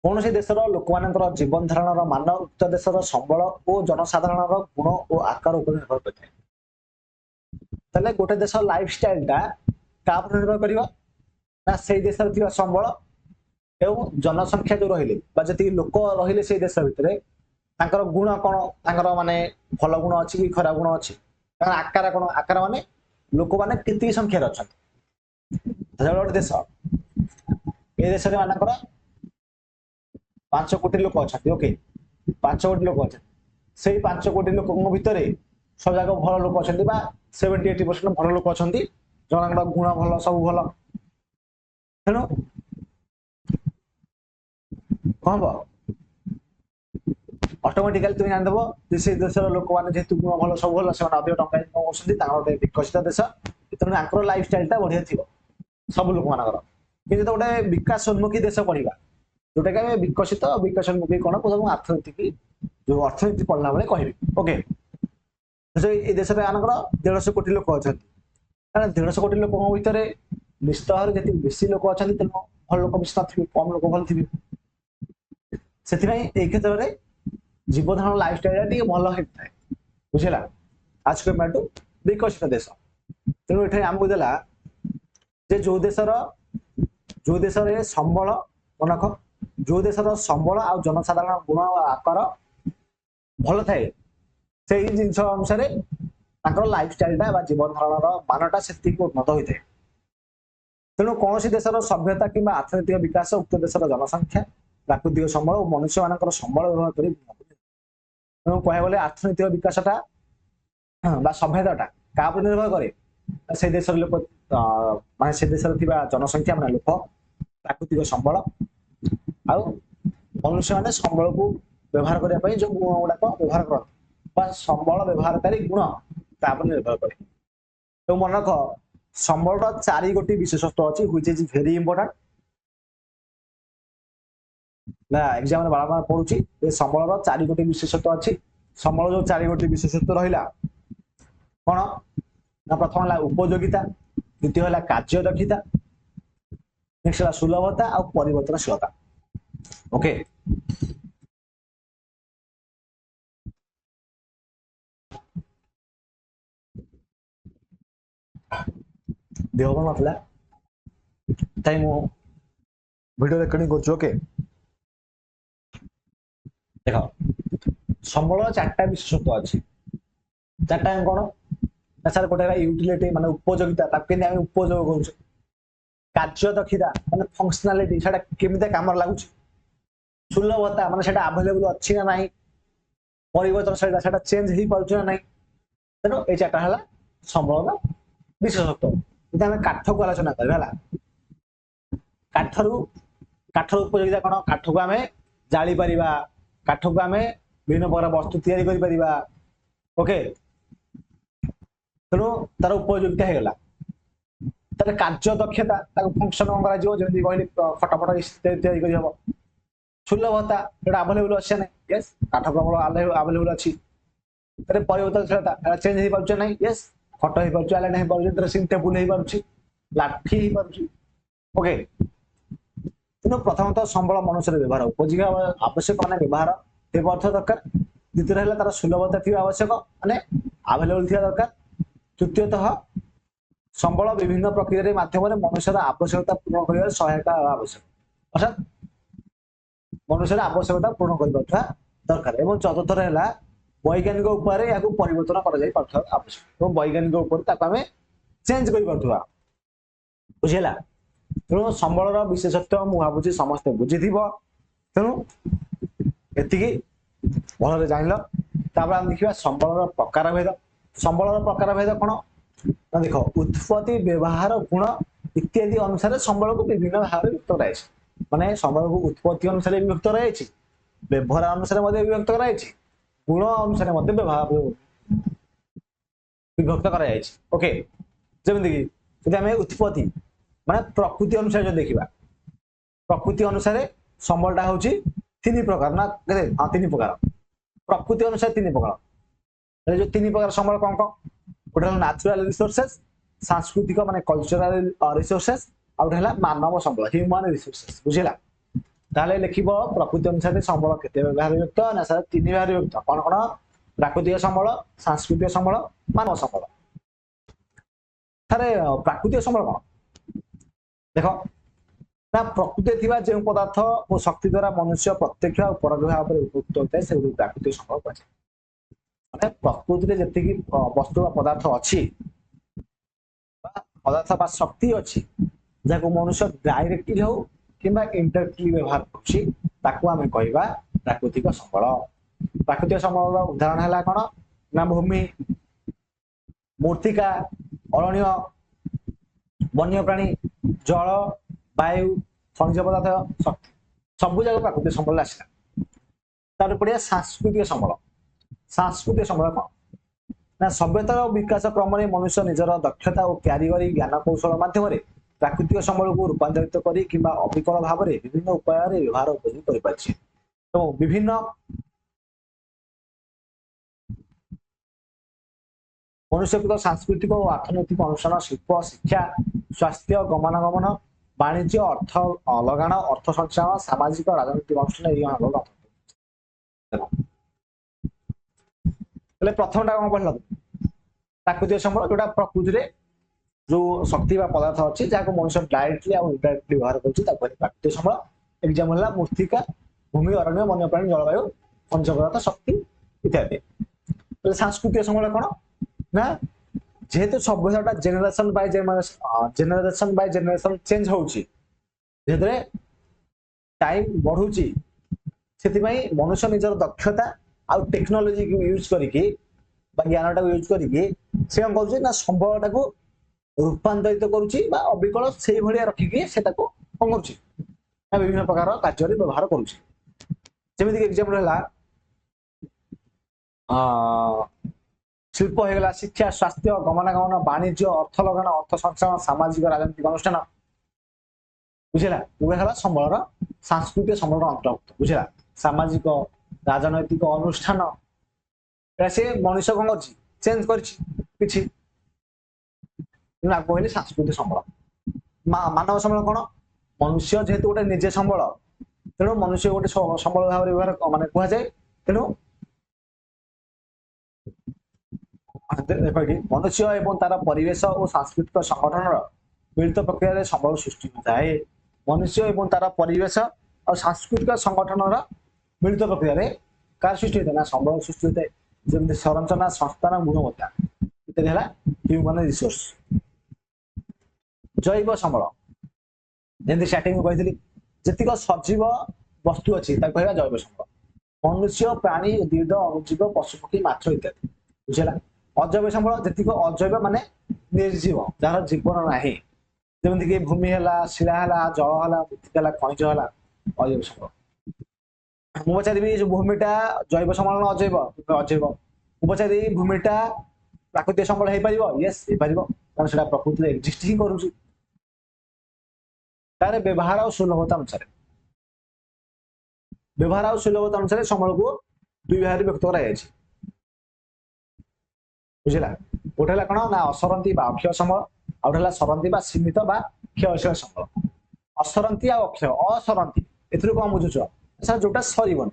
କୌଣସି ଦେଶର ଲୋକମାନଙ୍କର ଜୀବନ ଧାରଣର ମାନ ଉକ୍ତ ଦେଶର ସମ୍ବଳ ଓ ଜନସାଧାରଣର ଗୁଣ ଓ ଆକାର ଉପରେ ନିର୍ଭର କରିଥାଏ। ତାହେଲେ ଗୋଟେ ଦେଶ ଲାଇଫଷ୍ଟାଇଲଟା କାହା ଉପରେ ନିର୍ଭର କରିବ? ନା ସେଇ ଦେଶରେ ଥିବା ସମ୍ବଳ ଏବଂ ଜନସଂଖ୍ୟା ଯୋଉ ରହିଲେ ବା ଯେତିକି ଲୋକ ରହିଲେ ସେଇ ଦେଶ ଭିତରେ, ତାଙ୍କର ଗୁଣ କଣ, ତାଙ୍କର ମାନେ ଭଲ ଗୁଣ ଅଛି କି ଖରାପ ଗୁଣ ଅଛି, ତାଙ୍କର ଆକାର କଣ, ଆକାର ମାନେ ଲୋକମାନେ କେତିକି ସଂଖ୍ୟାରେ ଅଛନ୍ତି। ଗୋଟେ ଦେଶ ए देश मानकर 5 कोटी लोक अच्छा ओके 5 कोटी लोक अच्छा से 5 कोटी लोक भितर सब जाक भल लोक अच्छा 70-80% भल लोक अच्छा जन गुण भल सब भल तेणु कौन हम ऑटोमेटिकली तुम जानदेव से देशर लोक मैंने जेहतु गुण भल सब भल से अधिक टंका इनकम कर विकसित देश तेणु लाइफस्टाइल बढ़िया थी सब लोक मान कि गोटे विकासोन्मुखी देश पढ़ा जोटा कि विकसित विकासोन्मुखी कौन अर्थनीति जो अर्थनीति पढ़ला बेले कह ओके ये देश में आनकर 150 कोटी लोक अच्छा 150 कोटी लोक भितर निश्चित भाव जी बेसी लोक अच्छा तेणु भल लोक बेसी थे कम लोक भल थे से क्षेत्र में जीवधारण लाइफस्टाइल टी भल होता है बुझेगा आज कम्पेयर टू विकसित देश तेणु ये आमको देला जो देशर संबल मन रख जो देशर संबल आ जनसाधारण गुण आकार भल थाए से जिन अनुसार लाइफस्टाइल जीवन धारण मानटा से उन्नत होता है तेणु कौन देशर सभ्यता कि अर्थनैतिक विकास उक्त देशर जनसंख्या प्राकृतिक संबल और मनुष्य मान संबल व्यवहार कर तेणु कह गले अर्थनैतिक विकासटा सभ्यताटा क्या निर्भर करे से देश लोक मान से देश जनसंख्या मान लोक प्राकृतिक संबल आ मनुष्य मैंने संबल को व्यवहार करने जो गुण गुड़ाक व्यवहार कर संबल व्यवहारकारी गुण तापर निर्भर करे तो मन रख संबल 4 गोटी विशेषत्व अच्छी व्हिच इज वेरी इंपोर्टेंट ना एग्जाम में बारंबार पढ़ुची संबल 4 गोटी विशेषत्व अच्छी संबल जो 4 गोटी विशेषत्व रहा कौन ना प्रथम है उपयोगिता द्वितीय है कार्य दक्षता नेक्स्ट है सुलभता और परिवर्तनशीलता ओके देह भल नथिला ताई मु वीडियो रिकॉर्डिंग करछु ओके देखो संबल 4टा विशेषत्व अच्छी 4टा कौन सर गोटे यूटिलिटी माने उपयोगिता ताके हम उपयोग करूँ कार्य दक्षता माने फंक्शनालिटी सेटा केमिते काम लागुच सुलभता माने सेटा अवेलेबल अच्छी ना नहीं परिवर्तनशीलता सेटा चेंज ही पाउछ ना नहीं तेणु ए 4टा हला संबल विशेषत्व यदि आम काठ को आलोचना करवा काठर उपयोगिता कौन काठ को आम जाली पार काठ को आम विभिन्न प्रकार वस्तु तैयारी करिपरिबा ओके तेणु तार उपयोगिता होगा तार कार्य दक्षता फंक्शन कौन करमती कहली फटाफट तैयारी कर सुलभता जो अवेलेबल अच्छे ना यस काठ प्रबल अवेलेबल अच्छी परिवर्तनशीलता चेंज हो पार्छ ना यस खट हो पार्छ आलना हो पार्छ ड्रेसिंग टेबुल हो पार्छ लाठी हो पार्छ ओके तेणु प्रथमतः संबल मनुष्य व्यवहार उपयोगी आवश्यक माने व्यवहार अर्थ दरकार द्वितीय है तार सुलभता थी आवश्यक माने अवेलेबल थी दरकार तृतीयतः संबल विभिन्न प्रक्रिया माध्यम मनुष्यर आवश्यकता पूर्ण कर सहायता आवश्यक अर्थात मनुष्यर आवश्यकता पूर्ण कर दरकार एवं चतुर्थ है वैज्ञानिक उपाय या परिवर्तन कर आवश्यक वैज्ञानिक उपाय चेंज कर बुझेगा तेणु संबल विशेषत्व मुझे भावुँ समस्ते बुझी तेणु एति भल जान आम देखा संबल प्रकार भेद संबल प्रकार भेद कौन ना देख उत्पत्ति व्यवहार गुण इत्यादि अनुसार संबल को विभिन्न भाव में विभक्त कराई माने संबल को उत्पत्ति अनुसार विभक्त कराई व्यवहार अनुसार विभक्त कराई गुण अनुसार व्यवहार विभक्त कराई ओके जमीक आम उत्पत्ति माने प्रकृति अनुसार जो देखा प्रकृति अनुसार संबलटा हूँ 3 प्रकार ना हाँ 3 प्रकार प्रकृति अनुसार 3 प्रकार जो 3 प्रकार संबल कौन कौन गोटे नेचुरल रिसोर्सेस सांस्कृतिक माने कल्चरल रिसोर्सेस आउ है मानव संबल ह्यूमन रिसोर्सेस बुझेगा ताले लिखिब प्रकृति अनुसार संबल केते व्यवहार युक्त ना सर 3 व्यवहार युक्त कौन कौन प्राकृतिक संबल सांस्कृतिक संबल मानव संबल थारे प्राकृतिक संबल कौन देख ना प्रकृति थिबा जे पदार्थ और शक्ति द्वारा मनुष्य प्रत्यक्ष और परोक्ष भाव में उपयुक्त होता है से प्राकृतिक संबल कह माने प्रकृति में जी वस्तु पदार्थ अच्छी पदार्थ शक्ति अच्छी जहाँ मनुष्य डायरेक्टली हो किंबा इनडायरेक्टली व्यवहार करुछि ताकू आमे कहबा प्राकृतिक संबल। प्राकृतिक संबल उदाहरण है कौन ना भूमि, मूर्तिका, अरण्य, वन्यप्राणी, जल, वायु, खनिज पदार्थ, शक्ति सब जगह प्राकृतिक संबल आसला। तार पड़िया सांस्कृतिक संबल। सांस्कृतिक संबल कौन ना सभ्यतार विकास क्रम में मनुष्य निजर दक्षता और कारीगरी ज्ञान कौशल माध्यम प्राकृतिक संबल को रूपांतरित करी किंबा अविकल भाव में विभिन्न उपाय व्यवहार उपयोग कर पारछि। तो विभिन्न मनुष्यकृत सांस्कृतिक और अर्थनैतिक अनुष्ठान, शिल्प, शिक्षा, स्वास्थ्य, गमनागमन, वाणिज्य, अर्थ लगान, अर्थ संचालन, सामाजिक राजनीतिक अनुष्ठान प्रथम कौन पढ़ल प्राकृतिक संबल जोटा प्रकृति जो शक्ति पदार्थ अच्छी जहाँ मनुष्य डायरेक्टली और इनडायरेक्टली व्यवहार कर प्राकृतिक संबल। एग्जाम है मूर्तिका, भूमि, अरण्य, वन्यप्राणी, जलवायु, खनिज पदार्थ, शक्ति इत्यादि। सांस्कृतिक संबल कौन ना जेहेतु सभ्यता जेनेरेशन बाय जेनेरेशन चेंज होउची, जेतरे टाइम बढ़ुची से मनुष्य निजर दक्षता आ टेक्नोलोजी को यूज करके ज्ञान टाक यूज करके से कौन करुच्ची ना संबल टाक रूपांतरित करुच्ची अविकल से भाया रखिकी से कौन करुच्ची ना विभिन्न प्रकार कार्य व्यवहार करुच्ची। जमीक एग्जाम्पल है शिल्प होगा, शिक्षा, स्वास्थ्य, गमनागमन, वाणिज्य, अर्थ लगान, अर्थ संचालन, सामाजिक राजनीतिक अनुष्ठान बुझेगा उगला संबल सांस्कृतिक संबल अंतर्भुक्त बुझेगा। सामाजिक राजनैतिक अनुष्ठान से मनुष्य कौन कर चेंज कर सांस्कृतिक संबल। मानव संबल कौन मनुष्य जेहेतु गोटे निजे संबल तेणु मनुष्य गोटे संबल भाव व्यवहार माने कह जाए। तेणु मनुष्य एवं तार परिवेश और सांस्कृतिक संगठन मिलित प्रक्रिया संबल सृष्टि होता है। मनुष्य एवं तार परिवेश और सांस्कृतिक संगठन मिलित प्रक्रिया कार सृष्टि होता है ना संबल सृष्टि होता है। जमी संरचना, संस्थान, गुणवत्ता इत्यादि है ह्यूमन रिसोर्स। जैव संबल जमी स्टार्टिंग कही जीक सजीव वस्तु अच्छी कह जैव संबल। मनुष्य, प्राणी, उद्भिद, अणुजीव, पशुपक्षी, माछ इत्यादि बुझेगा। अजैव संबल जीक अजैव माने निर्जीव जार जीवन ना जमीक भूमि है, शिला है, जल है, मृत्तिका, खनिज है अजैव संबल। मुझे पचारि भूमिटा जैव संबल ना अजैव अजैव मुझे पचारि भूमिटा प्राकृतिक संबल हो पार यस हो पार कारण से प्रकृति एक्जिस्ट ही करुच्ची। तार व्यवहार और सुलभता अनुसार संबल को दुई भाग व्यक्त कर बुझेगा। गोटे है कौन ना असरंती अक्षय संबल आ गए सरंती सीमित क्षयशील संबल। असरंती अक्षय असरंती कौन बुझुच सर जोटा सरबन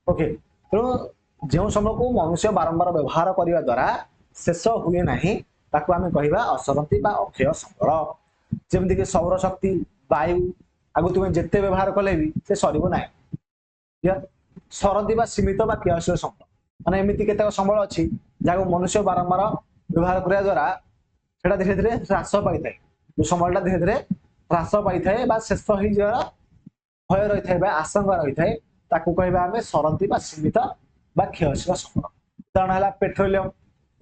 ओके। तेणु जो संबल को मनुष्य बारंबार व्यवहार करने द्वारा शेष हुए ना आम कह असरंती अक्षय संबल। जमीक सौर शक्ति, वायु आगु तुम जिते व्यवहार कले भी से सरब ना। सरंती सीमित क्षयशील संबल माने एमती केतक संबल अच्छी जहाँ मनुष्य बारंबार व्यवहार करने द्वारा से धीरे धीरे ह्रास पाई था। जो संबलटा धीरे धीरे ह्रास पाई था शेष हो भय रही है आशंका रही है कह आम सरंती सीमित क्षयशील संबल। उदाहरण है पेट्रोलियम,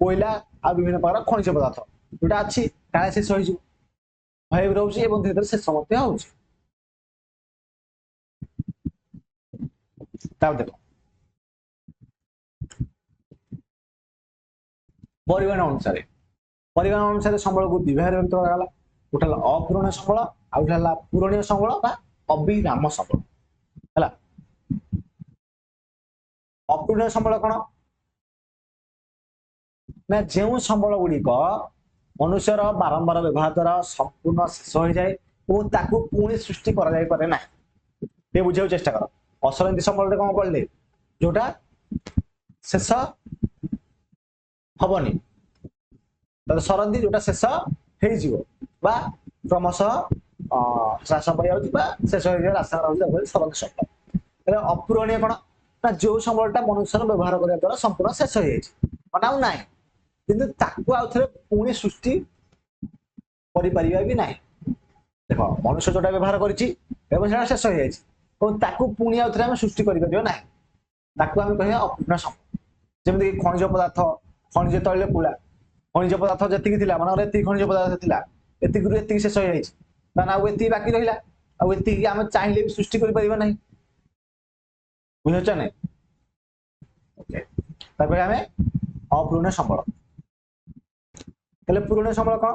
कोयला आ विभिन्न प्रकार खनिज पदार्थ जोटा अच्छी काले शेष हो भय भी रोचे धीरे धीरे शेष हो। देख परिमाण अनुसार संबल को दुई भाग व्यक्त कराला। गोटे अपूरणीय संबल आ गए पूरणीय संबल अविराम संबल है। अपूरणीय संबल कौन ना जो संबल गुड़िक मनुष्यर बारंबार व्यवहार द्वारा संपूर्ण शेष हो जाए और ताकू पुणी सृष्टि करे ना बुझे चेष्टा कर। असरंती संबल कौन कहले जोटा शेष हबनी सरंती जोटा शेष हो क्रमश ह्रास पाई शेष हो सरंती संबल। अपूरणीय कौन ना जो संबलटा मनुष्य व्यवहार करने द्वारा संपूर्ण शेष हो ना कि आउ थे पुणी सृष्टि भी ना। देख मनुष्य जोटा व्यवहार करी ଏବଂ ସେଟା ଶେଷ ହେଇଯାଇଛି ଏବଂ ତାକୁ ପୁଣି ଆଉ ଥରେ ଆମେ ସୃଷ୍ଟି କରିପାରିବା ନାହିଁ। ତାକୁ ଆମେ କହିବା ଅପୂର୍ଣ୍ଣ ସମ୍ପଦ। ଯେମିତି ଖଣିଜ ପଦାର୍ଥ, ଖଣିଜ ତୈଳ କୁଳା, ଖଣିଜ ପଦାର୍ଥ ଯେତିକି ଥିଲା ମନେକର ଏତିକି ଖଣିଜ ପଦାର୍ଥ ଥିଲା, ଏତିକିରୁ ଏତିକି ଶେଷ ହେଇଯାଇଛି, ତାହେଲେ ଆଉ ଏତିକି ବାକି ରହିଲା, ଆଉ ଏତିକି ଆମେ ଚାହିଁଲେ ବି ସୃଷ୍ଟି କରିପାରିବା ନାହିଁ। ବୁଝିପାରୁଛ ନାଇଁ? ତାକୁ ଆମେ ଅପୂର୍ଣ୍ଣ ସମ୍ବଳ। ତାହେଲେ ପୂର୍ଣ୍ଣ ସମ୍ବଳ କଣ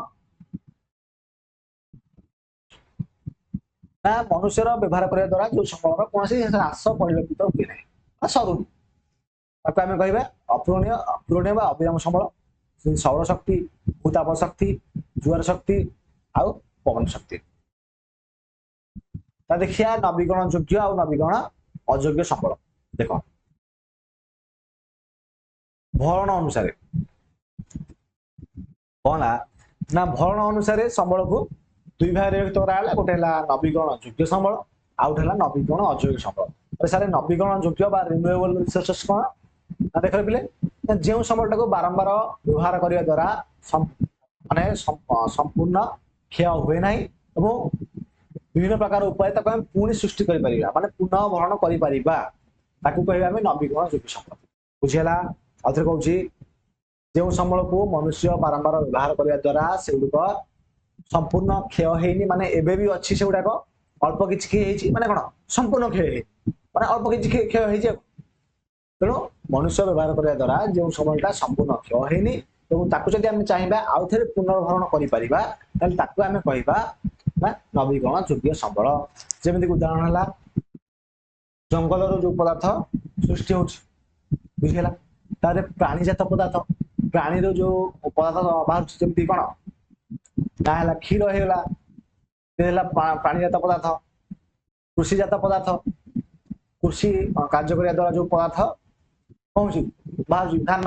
ନା ମନୁଷ୍ୟର ବ୍ୟବହାର କରିବା ଦ୍ୱାରା ଯୋଉ ସମ୍ବଳର କୌଣସି ହ୍ରାସ ପରିଲକ୍ଷିତ ହୁଏ ନାହିଁ ବା ସରୁନି, ତାକୁ ଆମେ କହିବା ଅପୂରଣୀୟ ବା ଅବିରାମ ସମ୍ବଳ। ସୌର ଶକ୍ତି, ଭୂତାପ ଶକ୍ତି, ଜୁଆର ଶକ୍ତି ଆଉ ପବନ ଶକ୍ତି। ତା ଦେଖିବା ନବୀକରଣ ଯୋଗ୍ୟ ଆଉ ନବୀକରଣ ଅଯୋଗ୍ୟ ସମ୍ବଳ। ଦେଖ ଭରଣ ଅନୁସାରେ କଣ ନା ଭରଣ ଅନୁସାରେ ସମ୍ବଳକୁ ଦୁଇ ଭାଗରେ ବିଭକ୍ତ କରାଗଲା। ଗୋଟେ ହେଲା ନବୀକରଣ ଯୋଗ୍ୟ ସମ୍ବଳ, ଆଉ ଗୋଟେ ହେଲା ନବୀକରଣ ଅଯୋଗ୍ୟ ସମ୍ବଳ। ସାର୍ ନବୀକରଣ ଯୋଗ୍ୟ ବା ରିନ୍ୟୁଏବଲ ରିସୋର୍ସେସ୍ କଣ ନା ଦେଖ ପିଲେ, ଯେଉଁ ସମ୍ବଳଟାକୁ ବାରମ୍ବାର ବ୍ୟବହାର କରିବା ଦ୍ୱାରା ମାନେ ସମ୍ପୂର୍ଣ୍ଣ କ୍ଷୟ ହୁଏ ନାହିଁ ଏବଂ ବିଭିନ୍ନ ପ୍ରକାର ଉପାୟ ତାକୁ ଆମେ ପୁଣି ସୃଷ୍ଟି କରିପାରିବା, ମାନେ ପୁନଃ ଭରଣ କରିପାରିବା, ତାକୁ କହିବା ଆମେ ନବୀକରଣ ଯୋଗ୍ୟ ସମ୍ବଳ। ବୁଝିହେଲା? ଆଉ ଥରେ କହୁଛି, ଯେଉଁ ସମ୍ବଳକୁ ମନୁଷ୍ୟ ବାରମ୍ବାର ବ୍ୟବହାର କରିବା ଦ୍ୱାରା ସେଗୁଡିକ ସମ୍ପୂର୍ଣ୍ଣ କ୍ଷୟ ହେଇନି, ମାନେ ଏବେ ବି ଅଛି ସେଗୁଡାକ, ଅଳ୍ପ କିଛି କ୍ଷୟ ହେଇଛି, ମାନେ କଣ ସମ୍ପୂର୍ଣ୍ଣ କ୍ଷୟ ହେଇନି, ମାନେ ଅଳ୍ପ କିଛି କ୍ଷୟ ହେଇଛି। ତେଣୁ ମନୁଷ୍ୟ ବ୍ୟବହାର କରିବା ଦ୍ୱାରା ଯେଉଁ ସମ୍ବଳଟା ସମ୍ପୂର୍ଣ୍ଣ କ୍ଷୟ ହେଇନି ଏବଂ ତାକୁ ଯଦି ଆମେ ଚାହିଁବା ଆଉ ଥରେ ପୁନର୍ଭରଣ କରିପାରିବା, ତାହେଲେ ତାକୁ ଆମେ କହିବା ନା ନବୀକରଣ ଯୋଗ୍ୟ ସମ୍ବଳ। ଯେମିତି ଉଦାହରଣ ହେଲା ଜଙ୍ଗଲରୁ ଯୋଉ ପଦାର୍ଥ ସୃଷ୍ଟି ହଉଛି, ବୁଝିହେଲା? ତାପରେ ପ୍ରାଣୀଜାତ ପଦାର୍ଥ, ପ୍ରାଣୀର ଯୋଉ ପଦାର୍ଥ ବାହାରୁଛି, ଯେମିତି କଣ ତା ହେଲା କ୍ଷୀର ହେଇଗଲା, ହେଲା ପ୍ରାଣୀଜାତ ପଦାର୍ଥ। କୃଷିଜାତ ପଦାର୍ଥ, କୃଷି କାର୍ଯ୍ୟ କରିବା ଦ୍ୱାରା ଯୋଉ ପଦାର୍ଥ କହୁଛି ବାହାରୁଛି, ଧାନ,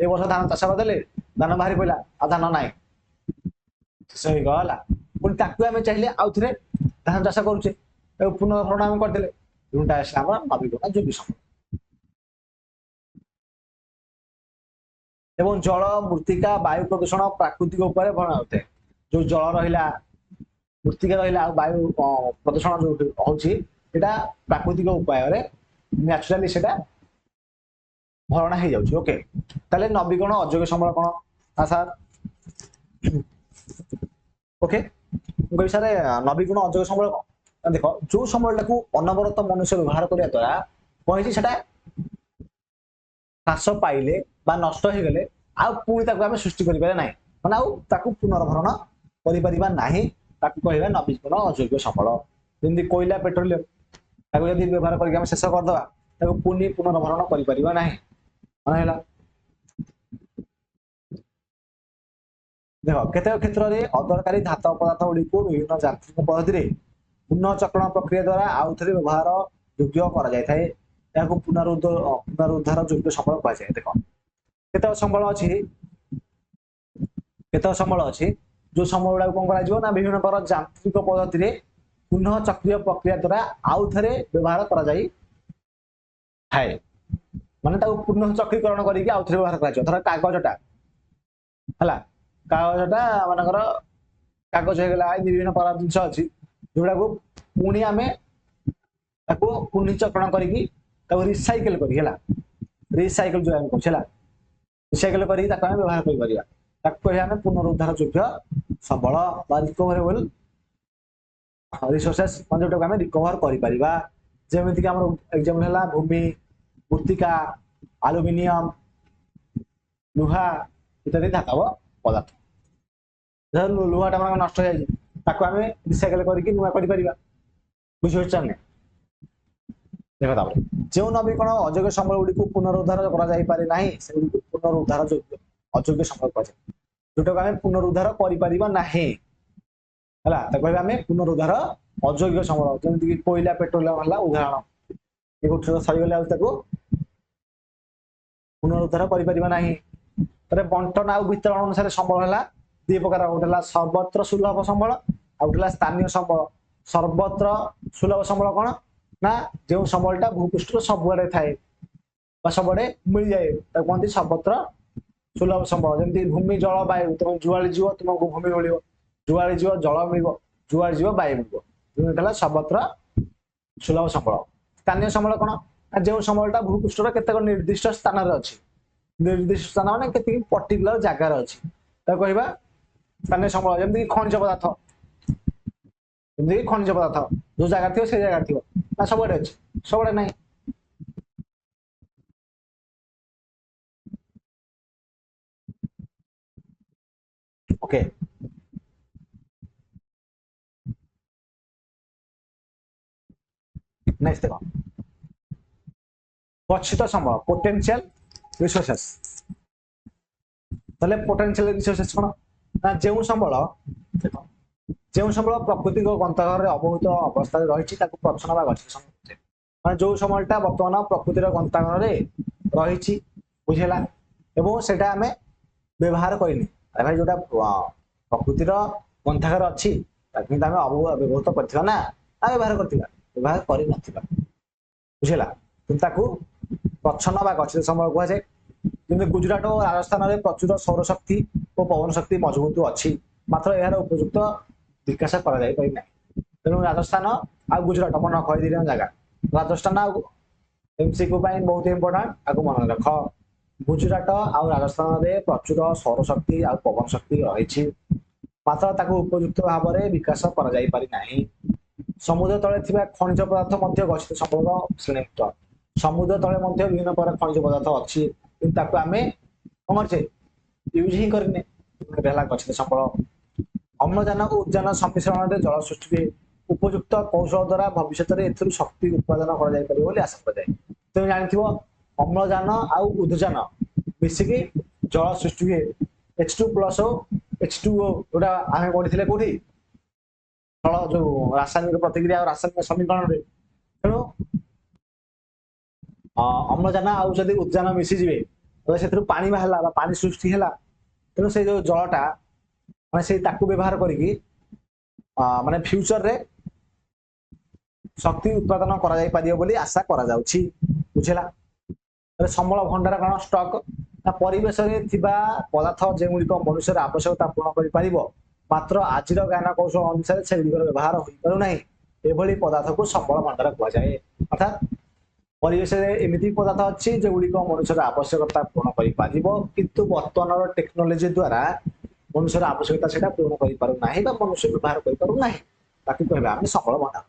ଏ ବର୍ଷ ଧାନ ଚାଷ କରିଦେଲେ ଧାନ ବାହାରି ପଇଲା, ଆଉ ଧାନ ନାହିଁ, ଶେଷ ହେଇଗଲା। ପୁଣି ତାକୁ ଆମେ ଚାହିଁଲେ ଆଉ ଥରେ ଧାନ ଚାଷ କରୁଛେ, ତାକୁ ପୁନର୍ଭରଣ ଆମେ କରିଦେଲେ, ଯୋଉଟା ଆସିଲା ଆମର ନବୀକରଣ ଯୋଗ୍ୟ ସମ୍ବଳ। ଏବଂ ଜଳ, ମୃତ୍ତିକା, ବାୟୁ ପ୍ରଦୂଷଣ ପ୍ରାକୃତିକ ଉପାୟରେ ଭରଣ ହୋଇଥାଏ। ଯୋଉ ଜଳ ରହିଲା, ମୃତ୍ତିକା ରହିଲା ଆଉ ବାୟୁ ପ୍ରଦୂଷଣ ଯୋଉ ହଉଛି, এটা ପ୍ରାକୃତିକ ଉପାୟରେ ନ୍ୟାଚୁରାଲି ସେଟା ଭରଣା ହେଇଯାଉଛି। ଓକେ, ତାହେଲେ ନବୀକରଣ ଅଯୋଗ୍ୟ ସମ୍ବଳ କଣ ନା ସାର୍? ଓକେ, ମୁଁ କହିବି ସାର୍ ନବୀକରଣ ଅଯୋଗ୍ୟ ସମ୍ବଳ କଣ? ଦେଖ, ଯୋଉ ସମ୍ବଳଟାକୁ ଅନବରତ ମନୁଷ୍ୟ ବ୍ୟବହାର କରିବା ଦ୍ୱାରା କହିଛି ସେଟା ହ୍ରାସ ପାଇଲେ ବା ନଷ୍ଟ ହେଇଗଲେ ଆଉ ପୁଣି ତାକୁ ଆମେ ସୃଷ୍ଟି କରିପାରିବା ନାହିଁ, ମାନେ ଆଉ ତାକୁ ପୁନର୍ଭରଣ କରିପାରିବା ନାହିଁ, ତାକୁ କହିବା ନବୀକରଣ ଅଯୋଗ୍ୟ ସମ୍ବଳ। ଯେମିତି କୋଇଲା, ପେଟ୍ରୋଲିୟମ, ତାକୁ ଯଦି ବ୍ୟବହାର କରିକି ଆମେ ଶେଷ କରିଦେବା, ତାକୁ ପୁଣି ପୁନର୍ଭରଣ କରିପାରିବା ନାହିଁ, ମାନେ ହେଲା। ଦେଖ, କେତେକ କ୍ଷେତ୍ରରେ ଅଦରକାରୀ ଧାତବ ପଦାର୍ଥ ଗୁଡ଼ିକୁ ବିଭିନ୍ନ ଯାନ୍ତ୍ରିକ ପଦ୍ଧତିରେ ପୁନଃ ଚକ୍ରଣ ପ୍ରକ୍ରିୟା ଦ୍ୱାରା ଆଉ ଥରେ ବ୍ୟବହାର ଯୋଗ୍ୟ କରାଯାଇଥାଏ। ଏହାକୁ ପୁନରୁଦ୍ଧାର ଯୋଗ୍ୟ ସମ୍ବଳ କୁହାଯାଏ। ଦେଖ, କେତେକ ସମ୍ବଳ ଅଛି, ଯୋଉ ସମ୍ବଳ ଗୁଡାକୁ କଣ କରାଯିବ ନା ବିଭିନ୍ନ ପ୍ରକାର ଯାନ୍ତ୍ରିକ ପଦ୍ଧତିରେ ପୁନଃ ଚକ୍ରୀୟ ପ୍ରକ୍ରିୟା ଦ୍ୱାରା ଆଉ ଥରେ ବ୍ୟବହାର କରାଯାଇଥାଏ, ମାନେ ତାକୁ ପୁନଃ ଚକ୍ରୀକରଣ କରିକି ଆଉ ଥରେ ବ୍ୟବହାର କରାଯିବ। ଧର କାଗଜଟା ହେଲା, କାଗଜଟା ମାନଙ୍କର କାଗଜ ହେଇଗଲା, ବିଭିନ୍ନ ପ୍ରକାର ଜିନିଷ ଅଛି ଯୋଉଟାକୁ ପୁଣି ଆମେ ତାକୁ ପୁନଃଚକ୍ରଣ କରିକି ତାକୁ ରିସାଇକେଲ କରି, ହେଲା, ରିସାଇକେଲ ଯୋଉ ଆମେ କହୁଛେ, ହେଲା, ରିସାଇକେଲ କରିକି ତାକୁ ଆମେ ବ୍ୟବହାର କରିପାରିବା, ତାକୁ କହିବା ଆମେ ପୁନରୁଦ୍ଧାର ଯୋଗ୍ୟ ସମ୍ବଳ ବା ରିକଭରେବଲ ରିସୋର୍ସେସ୍, ମାନେ ଯୋଉଟାକୁ ଆମେ ରିକଭର କରିପାରିବା। ଯେମିତିକି ଆମର ଏକ୍ସାମ୍ପଲ ହେଲା ଭୂମି, ମୃତ୍ତିକା, ଆଲୁମିନିୟମ, ଲୁହା ଇତ୍ୟାଦି ଧାତବ ପଦାର୍ଥ। ଲୁହାଟା ଆମର ନଷ୍ଟ ହେଇଯାଇଛି, ତାକୁ ଆମେ ରିସାଇକେଲ କରିକି ନୂଆ କରିପାରିବା। ବୁଝିପାରୁଛ ନା? ଦେଖ, ତାପରେ ଯେଉଁ ନବୀକରଣ ଅଯୋଗ୍ୟ ସମ୍ବଳ ଗୁଡ଼ିକୁ ପୁନରୁଦ୍ଧାର କରାଯାଇପାରେ ନାହିଁ, ସେଗୁଡ଼ିକୁ ପୁନରୁଦ୍ଧାର ଅଯୋଗ୍ୟ ସମ୍ବଳ କୁହାଯାଏ। ଯୋଉଟାକୁ ଆମେ ପୁନରୁଦ୍ଧାର କରିପାରିବା ନାହିଁ, ହେଲା, ତାକୁ କହିବା ଆମେ ପୁନରୁଦ୍ଧାର ଅଯୋଗ୍ୟ ସମ୍ବଳ। ଯେମିତିକି କୋଇଲା, ପେଟ୍ରୋଲିୟମ ହେଲା ଉଦାହରଣ, ଏ ଗୋଟେ ସରିଗଲେ ଆଉ ତାକୁ ପୁନରୁଦ୍ଧାର କରିପାରିବା ନାହିଁ। ତାପରେ ବଣ୍ଟନ ଆଉ ବିତରଣ ଅନୁସାରେ ସମ୍ବଳ ହେଲା ଦୁଇ ପ୍ରକାର, ଗୋଟେ ହେଲା ସର୍ବତ୍ର ସୁଲଭ ସମ୍ବଳ ଆଉ ଗୋଟେ ହେଲା ସ୍ଥାନୀୟ ସମ୍ବଳ। ସର୍ବତ୍ର ସୁଲଭ ସମ୍ବଳ କଣ ନା ଯେଉଁ ସମ୍ବଳଟା ଭୂପୃଷ୍ଠର ସବୁଆଡେ ଥାଏ ବା ସବୁଆଡେ ମିଳିଯାଏ, ତାକୁ କୁହନ୍ତି ସର୍ବତ୍ର ସୁଲଭ ସମ୍ବଳ। ଯେମିତି ଭୂମି, ଜଳ, ବାୟୁ, ତମେ ଯୁଆଡେ ଯିବ ତୁମକୁ ଭୂମି ମିଳିବ, ଯୁଆଡେ ଯିବ ଜଳ ମିଳିବ, ଯୁଆଡେ ଯିବ ବାୟୁ ମିଳିବ, ହେଲା ସର୍ବତ୍ର सुलभ संबल स्थानीय संबल कौन जो संबलटा भूपृष्ठर केतक निर्दिष्ट स्थान अच्छी निर्दिष्ट स्थान मैंने केत पर्टिकुलर जगार अच्छी कहवा स्थानीय संबल जमी खनिज पदार्थ जमी खनिज पदार्थ जो जगह थी से जगह थी ना सब अच्छी सब ना ओके नेक्स्ट देखो गच्छित संबल पोटेंशियल रिसोर्सेस ताले पोटेंशियल रिसोर्सेस कौन ना जो संबल देखो जो संबल प्राकृतिक गंताघर अवभूत अवस्था रही प्रच्छन्न बा गच्छित संबल माने जो संबलटा वर्तमान प्रकृतिर गंताघर रही बुझेला एवं सेटा आमे व्यवहार करनी भाई जोटा प्रकृतिर ग्रंथागार अच्छी किंतु आम व्यवहृत करथिबा ना व्यवहार करथिबा व्यवहार करि नथिबा बुझेला किंतु प्रच्छन्न बा गच्छित संबल कुआ जाय किंतु गुजरात और राजस्थान में प्रचुर सौर शक्ति और पवन शक्ति मजबूत अच्छी मात्र यार उपयुक्त विकास करा जाय पारि नै तेणु राजस्थान आ गुजरात अपन कहि दिना जगह राजस्थान आ एमसीक्यू बहुत इंपोर्टेंट आगु मन रख गुजरात आ राजस्थान में प्रचुर सौर शक्ति आ पवन शक्ति रही मात्र ताको उपयुक्त भाव में विकास करा जाय पारि नाही समुद्र तले थिबा खनिज पदार्थ मध्य गच्छित संबल श्रेणीभुक्त समुद्र तले मध्य विभिन्न प्रकार खनिज पदार्थ अच्छी किंतु ताको आमे कौन करछे यूज ही करने बेला गच्छित संबल अम्लजान और उद्जान सम्मिश्रण में जल सृष्टि उपयुक्त कौशल द्वारा भविष्य में एथुरु शक्ति उत्पादन करा जाय परिबो बोली आशा करा जाय तुम जानिथिबो अम्लजान आउ उद्जान मिसिकी जल सृष्टि हुए H2+ H2O जोटा आमे पढ़िथिले कोठी जल जो रासायनिक प्रतिक्रिया और रासायनिक समीकरण रे तेणु अम्लजान आउ जदि उद्जान मिसी जिवे तो सेथुरु पानी बाहला बा पानी सृष्टि हैला तेणु से जो जलटा माने से ताकू व्यवहार करिकी माने फ्यूचर रे शक्ति उत्पादन करा जाय पारियो बोली आशा करा जाउछि बुझेला संबल भंडार कौन स्टॉक परिवेश में थिबा पदार्थ जेगुड़िक मनुष्य आवश्यकता पूर्ण कर पारिबो मात्र आज ज्ञान कौशल अनुसार से व्यवहार हो पारु नाही एभली पदार्थ को संबल भंडार कह जाए अर्थात परिवेश में एमती पदार्थ अच्छी जेगुड़िक मनुष्य आवश्यकता पूर्ण कर पारिबो किंतु वर्तमान टेक्नोलोजी द्वारा मनुष्य आवश्यकता सेटा पूर्ण कर पारु नाही बा मनुष्य व्यवहार कर पारु नाही ताकि कहबा हम संबल भंडार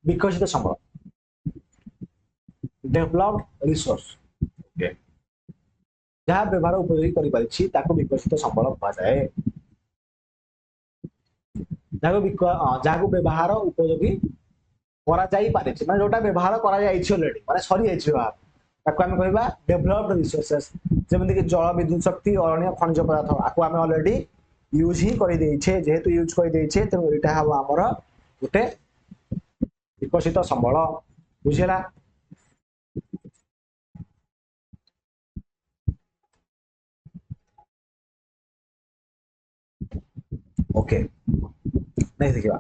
विकसित संबल डेवलप्ड रिसोर्स जहाँ व्यवहार उपयोगी करि पारिछि ताको विकसित संबल कहा जाए जाको व्यवहार उपयोगी करा जाई पारिछि माने जोटा व्यवहार करा जाइछि ऑलरेडी माने सरी जाइछि व्यवहार ताको हम कहबा डेवलप्ड रिसोर्सेस जेमति कि जल विद्युत शक्ति और अन्य खनिज पदार्थ आको हम ऑलरेडी यूज ही करि देइछे जेहेतु यूज करि देइछे त एटा हबो हमर गुटे विकसित संबल बुझेला ओके नहीं देखिबा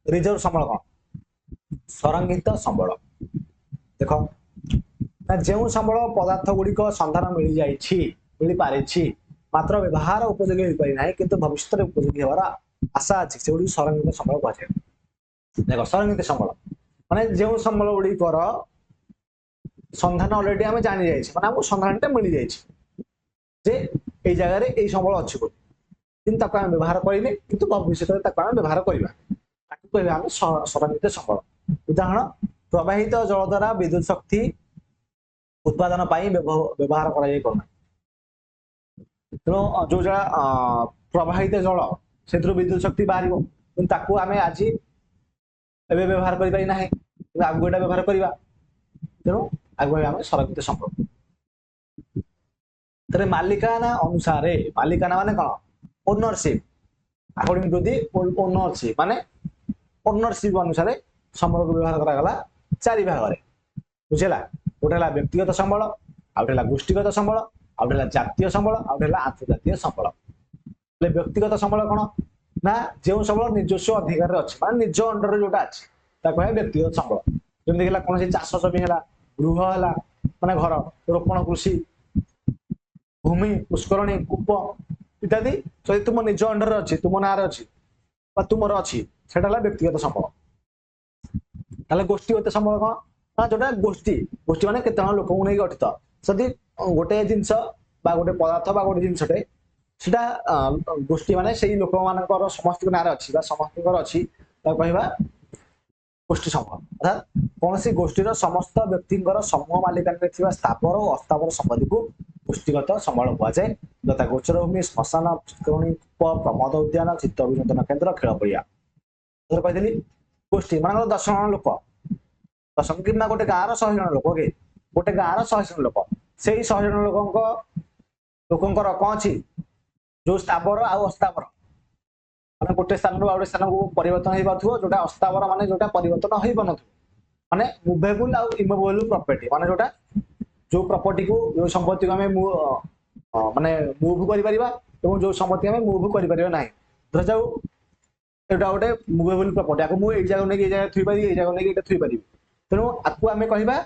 रिजर्व संबल कौन संरक्षित संबल देख ना जो संबल पदार्थ गुड़िक संधान मिल जाइछि मिल पारिछि मात्र व्यवहार उपयोगी हो पारि नाही किंतु भविष्य में उपयोगी होवार आशा अछि से गुडी संरक्षित संबल कह जाय देख संरक्षित संबल माने जो संबल गुड़िकर संधान ऑलरेडी आमे जानि जाइछि माने हमको संधानटा मिल जाइछि जे ए जगह रे ए संबल अछि बोली किंतु ताको आमे व्यवहार करिने किंतु भविष्य में ताको आमे व्यवहार करिबा ताको कहबा आमे संरक्षित संबल उदाहरण प्रवाहित जल द्वारा विद्युत शक्ति उत्पादन पाई व्यवहार करा जाय करना तेणु जो जरा प्रवाहित जल से विद्युत शक्ति बाहर किंतु ताको आमे आज एबे व्यवहार करि पारि नाही आगु एटा व्यवहार करिबा तेणु आगु आमे संरक्षित संबल तरे मालिकाना अनुसार मालिकाना माने कोन ownership according to the ownership माने ओनरशिप अनुसार संबल को व्यवहार करा गला चारि भाग रे बुझेला गोटेला व्यक्तिगत संबल आउटेला गोष्ठीगत संबल आउटेला जातीय संबल आउटेला आंतरजातीय संबल ले व्यक्तिगत संबल कोन ना जो संबल निजस्व अधिकार रे अछि माने निज अंडर रे जोटा अछि ता कहै व्यक्तिगत संबल जेम देखला कोन से चाष जमी हला गृह हला माने घर रोपण कृषि भूमि पुष्करणी कूप इत्यादि जदि तुम निज अंडर अच्छी तुम ना अच्छी बा तुमर अच्छी सेटा होला व्यक्तिगत संबल ताले गोष्ठीगत संबल कोन ना जोटा गोष्ठी गोष्ठी माने केते जण लोक नै गठित जदि गोटे जिंस बा गोटे पदार्थ बा गोटे जिंसटे सेटा गोष्ठी माने सेही लोक मानकर समस्त नारे अछि बा समस्तकर अछि ता कहबा गोष्ठी समूह अर्थात कौन सी गोष्ठीर समस्त व्यक्तिंकर समूह मालिकाना थिबा स्थावर और अस्थावर संपत्ति को गोष्ठीगत संबल कुआ जाए यथा गोचर भूमि श्मशान पुष्करणी प्रमोद उद्यान चित्त विनोदन केन्द्र खेल पड़िया कहली गोष्ठी मान 10 जन लोक 10 कि गोटे गाँव 100 जन लोक ओके गोटे गाँव 100 जन लोक से 100 जन लोकंकर कौन अच्छी जो स्थावर आ अस्थावर माने गोटे स्थान गोटे स्थान को परिवर्तन हो पाथो जोटा अस्थावर माने जोटा परिवर्तन हो पानो माने मूवेबल आ इमूवेबल प्रॉपर्टी माने जोटा जो प्रॉपर्टी को जो संपत्ति को हमें माने मूव करि परिबा एवं जो संपत्ति हमें मूव करि परिबा नाही धर जाऊ एटा गोटे मूवेबल प्रॉपर्टी आको मु ए जगह नै ए जगह थुई पारि ए जगह नै एटा थुई पारि तेनु आकु हमें कहिबा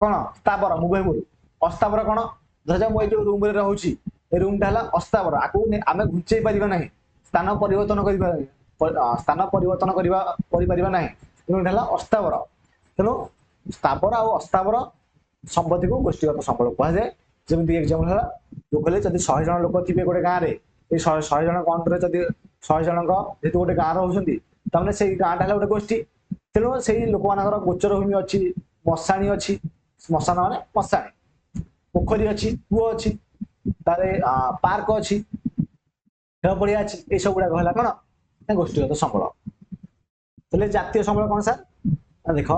कोन स्थावर मूवेबल अस्थावर कोन धर जाऊ मु ए जो रूम रे रहउची ए रूम ता हला अस्थावर आको हमें घुचै परिबा नाही स्थान परिवर्तन करिबा स्थान परिवर्तन करिबा करि परिबा नाही तेनु हला अस्थावर तेनु स्थावर आ अस्थावर संपत्ति को गोष्ठीगत संबल कह जाए जमी एग्जाम्पल है जो कहले जब 100 जन लोक थे गोटे गाँव में 100 जन कंट्रे जब 100 जन जेहतु गोटे गाँव रोचे तमें से गाँटा है गोटे गोष्ठी तेणु से लोक मान गोचर भूमि अच्छी मशाणी अच्छी श्मशान मान मशाणी पोखरी अच्छी कूह अच्छी तार पार्क अच्छी खेल पड़िया अच्छी ये सब गुड़ाक है कौन गोष्ठीगत संबल जातीय संबल कौन सर देख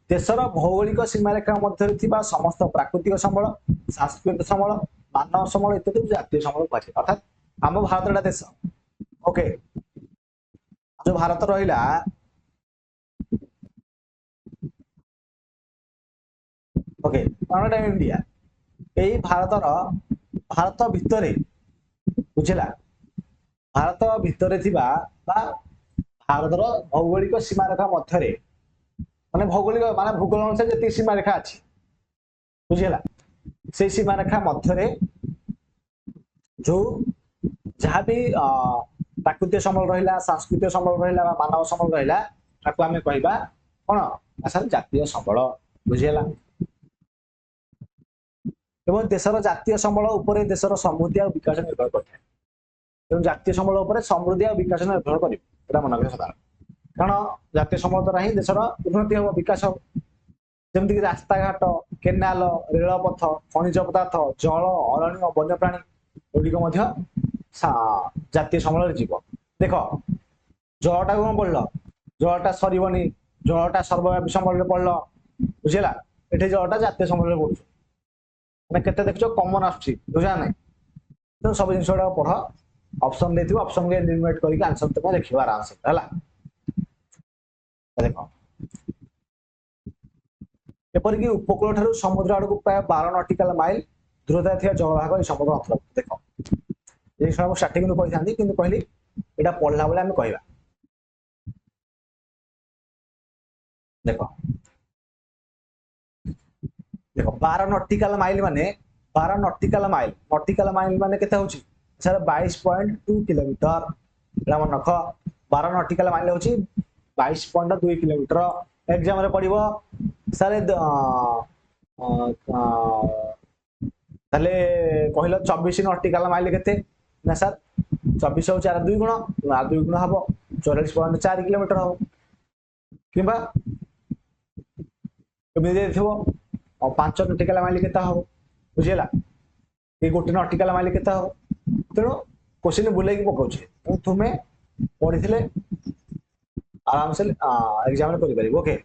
देशर भौगोलिक सीमारेखा मध्य समस्त प्राकृतिक संबल सांस्कृतिक संबल मानव संबल इत्यादि जातीय संबल कहुए अर्थात आम भारत देश ओके जो भारत रहा ओके इंडिया यही भारत भितर बुझला भारत भितर भारतर भौगोलिक सीमारेखा मध्य माने भौगोलिक माने भूगोल अनुसार जति सीमा रेखा अच्छी बुझीला से सीमा रेखा मध्य जो जहाँ भी प्राकृतिक संबल रहा सांस्कृतिक संबल रहा मानव संबल रहा ताको आमे कहबा कोन असल जातीय संबल बुझीला एवं देशर जातीय संबल उपरे देशर समृद्धि और विकास निर्भर करता है जातीय संबल उपरे समृद्धि और विकास निर्भर करियो मन रखियो सदा कारण जातीय संबल द्वारा ही देशर उन्नति हम विकास हम जमीक रास्ता घाट केनाल रेलपथ खनिज पदार्थ जल अरण्य वन्यप्राणी गुड़िक जातीय संबल जीव देख जलटा कौन पढ़ल जलटा सरबनी जलटा सर्वव्यापी संबल पढ़ल बुझेगा ये जलटा जातीय संबल पढ़ु मैंने केते देखो कमन आसुचा ना तो सब जिन गुड़ा पढ़ ऑप्शन दे ऑप्शन के एलिमिनेट करके आंसर तुम देख आराम से है देख एपरिक उपकूल ठारू समुद्र आड़ को प्राय 12 नॉटिकल माइल दूरता थी जलभाग ये समुद्र अंतर्गत देख ये स्टार्टिंग कही था कि कहली यहाँ पढ़ला बेले आम कह देख देख 12 नॉटिकल माइल माने 12 नॉटिकल माइल माने केते होची सर 22.2 किलोमीटर मन रख 12 नॉटिकल माइल होची 22.2 किलोमीटर एग्जाम रे पड़िबो सारे ताले कहल 24 नॉटिकल माइल केते ना सर 24 हो 4 2 गुण 2 गुण हबो 44.4 किलोमीटर हो किबा कमी देथिबो और 5 नॉटिकल माइल केता हो बुझिला ये गोटे नॉटिकल माइल केता हो तेणु क्वेश्चन बुले की पकाउछे तुमे पढ़िथिले आराम से एग्जाम करि परिबो ओके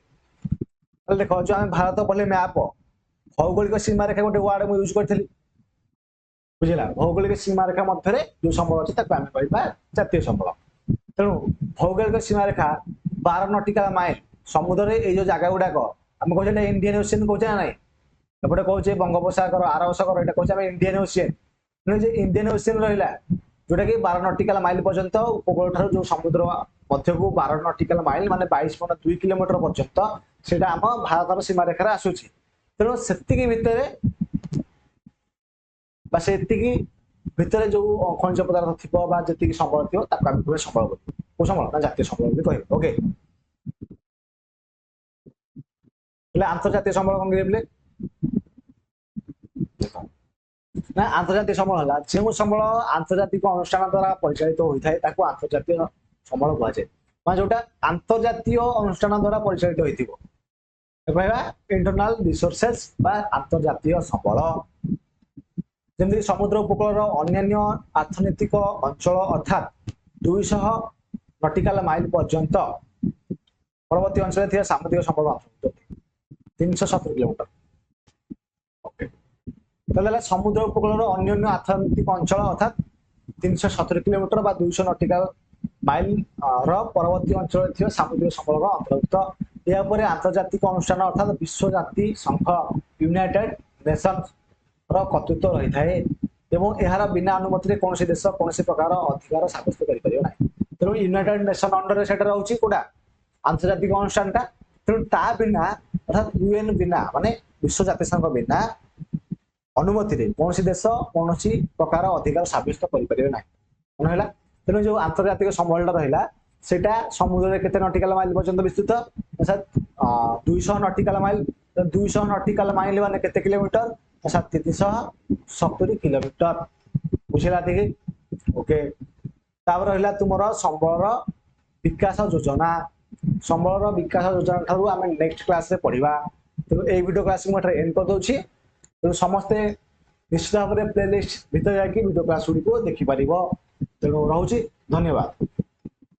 देखो जो आम भारत पढ़ले मैप भौगोलिक सीमा रेखा गोटे वार्ड यूज करी बुझला भौगोलिक सीमा रेखा मध्य जो संबल अच्छी आम कह जातीय संबल तेणु भौगोलिक सीमा रेखा 12 नॉटिकल माइल समुद्र ये जो जगह गुड़ाक आम कहे इंडियन ओशियन कहे ना एपटे कहे बंगोपसागर आरब सागर यहाँ कहे इंडियन ओशियन इंडियन ओशियन रहा जोटा कि 12 नॉटिकल माइल पर्यंत उपकूल ठार जो समुद्र मध्य को 12 नॉटिकल माइल माने 22.2 किलोमीटर पर्यंत सेटा आम भारत सीमा रेखा आसूची तेणु से भितर ଭିତରେ ଯୋଉ ଖଣିଜ ପଦାର୍ଥ ଥିବ ବା ଯେତିକି ସମ୍ବଳ ଥିବ ତାକୁ ଆମେ କହିବା ସମ୍ବଳ ବୋଲି। କୋଉ ସମ୍ବଳ ନା ଜାତୀୟ ସମ୍ବଳ ବୋଲି କହିବେ। ଓକେ, ହେଲେ ଆନ୍ତର୍ଜାତୀୟ ସମ୍ବଳ କଣ କହିଲେ? ନା ଆନ୍ତର୍ଜାତୀୟ ସମ୍ବଳ ହେଲା ଯେଉଁ ସମ୍ବଳ ଆନ୍ତର୍ଜାତିକ ଅନୁଷ୍ଠାନ ଦ୍ୱାରା ପରିଚାଳିତ ହୋଇଥାଏ ତାକୁ ଆନ୍ତର୍ଜାତୀୟ ସମ୍ବଳ କୁହାଯାଏ। ମାନେ ଯୋଉଟା ଆନ୍ତର୍ଜାତୀୟ ଅନୁଷ୍ଠାନ ଦ୍ୱାରା ପରିଚାଳିତ ହୋଇଥିବ କହିବା ଇଣ୍ଟରନାଲ ରିସୋର୍ସେସ ବା ଆନ୍ତର୍ଜାତୀୟ ସମ୍ବଳ। ଯେମିତି ସମୁଦ୍ର ଉପକୂଳର ଅନ୍ୟାନ୍ୟ ଅର୍ଥନୈତିକ ଅଞ୍ଚଳ ଅର୍ଥାତ୍ 200 ନଟିକାଲ ମାଇଲ ପର୍ଯ୍ୟନ୍ତ ପରବର୍ତ୍ତୀ ଅଞ୍ଚଳରେ ଥିବା ସାମୁଦ୍ରିକ ସମ୍ବଳ 370 କିଲୋମିଟର। ତାହେଲେ ସମୁଦ୍ର ଉପକୂଳର ଅନ୍ୟାନ୍ୟ ଅର୍ଥନୈତିକ ଅଞ୍ଚଳ ଅର୍ଥାତ୍ 370 କିଲୋମିଟର ବା 200 ନଟିକାଲ ମାଇଲ ର ପରବର୍ତ୍ତୀ ଅଞ୍ଚଳରେ ଥିବା ସାମୁଦ୍ରିକ ସମ୍ବଳର ଅନ୍ତର୍ଭୁକ୍ତ। ଏହା ଉପରେ ଆନ୍ତର୍ଜାତିକ ଅନୁଷ୍ଠାନ ଅର୍ଥାତ୍ ବିଶ୍ୱ ଜାତି ସଂଘ ୟୁନାଇଟେଡ୍ ନେସନ୍ସ ର କର୍ତ୍ତୃତ୍ୱ ରହିଥାଏ ଏବଂ ଏହାର ବିନା ଅନୁମତିରେ କୌଣସି ଦେଶ କୌଣସି ପ୍ରକାର ଅଧିକାର ସାବ୍ୟସ୍ତ କରିପାରିବ ନାହିଁ। ତେଣୁ ୟୁନାଇଟେଡ୍ ନେସନ ଅଣ୍ଡରରେ ସେଟା ରହୁଛି କୋଉଟା ଆନ୍ତର୍ଜାତିକ ଅନୁଷ୍ଠାନଟା। ତେଣୁ ତା ବିନା ଅର୍ଥାତ୍ ୟୁଏନ ବିନା ମାନେ ବିଶ୍ୱ ଜାତିସଂଘ ବିନା ଅନୁମତିରେ କୌଣସି ଦେଶ କୌଣସି ପ୍ରକାର ଅଧିକାର ସାବ୍ୟସ୍ତ କରିପାରିବେ ନାହିଁ। ମନେ ହେଲା? ତେଣୁ ଯୋଉ ଆନ୍ତର୍ଜାତିକ ସମ୍ବଳଟା ରହିଲା ସେଟା ସମୁଦ୍ରରେ କେତେ ନଟିକାଲ ମାଇଲ ପର୍ଯ୍ୟନ୍ତ ବିସ୍ତୃତ? 200 ନଟିକାଲ ମାଇଲ। 200 ନଟିକାଲ ମାଇଲ ମାନେ କେତେ କିଲୋମିଟର? 370 କିଲୋମିଟର। ବୁଝିଲା ଟିକେ? ଓକେ, ତାପରେ ରହିଲା ତୁମର ସମ୍ବଳର ବିକାଶ ଯୋଜନା। ସମ୍ବଳର ବିକାଶ ଯୋଜନା ଠାରୁ ଆମେ ନେକ୍ସଟ କ୍ଲାସରେ ପଢିବା। ତେଣୁ ଏଇ ଭିଡିଓ କ୍ଲାସ ମୁଁ ଏଠାରେ ଏଣ୍ଡ କରିଦଉଛି। ତେଣୁ ସମସ୍ତେ ନିଶ୍ଚିତ ଭାବରେ ପ୍ଲେଲିଷ୍ଟ ଭିତରେ ଯାଇକି ଭିଡିଓ କ୍ଲାସ ଗୁଡ଼ିକୁ ଦେଖିପାରିବ। ତେଣୁ ରହୁଛି, ଧନ୍ୟବାଦ।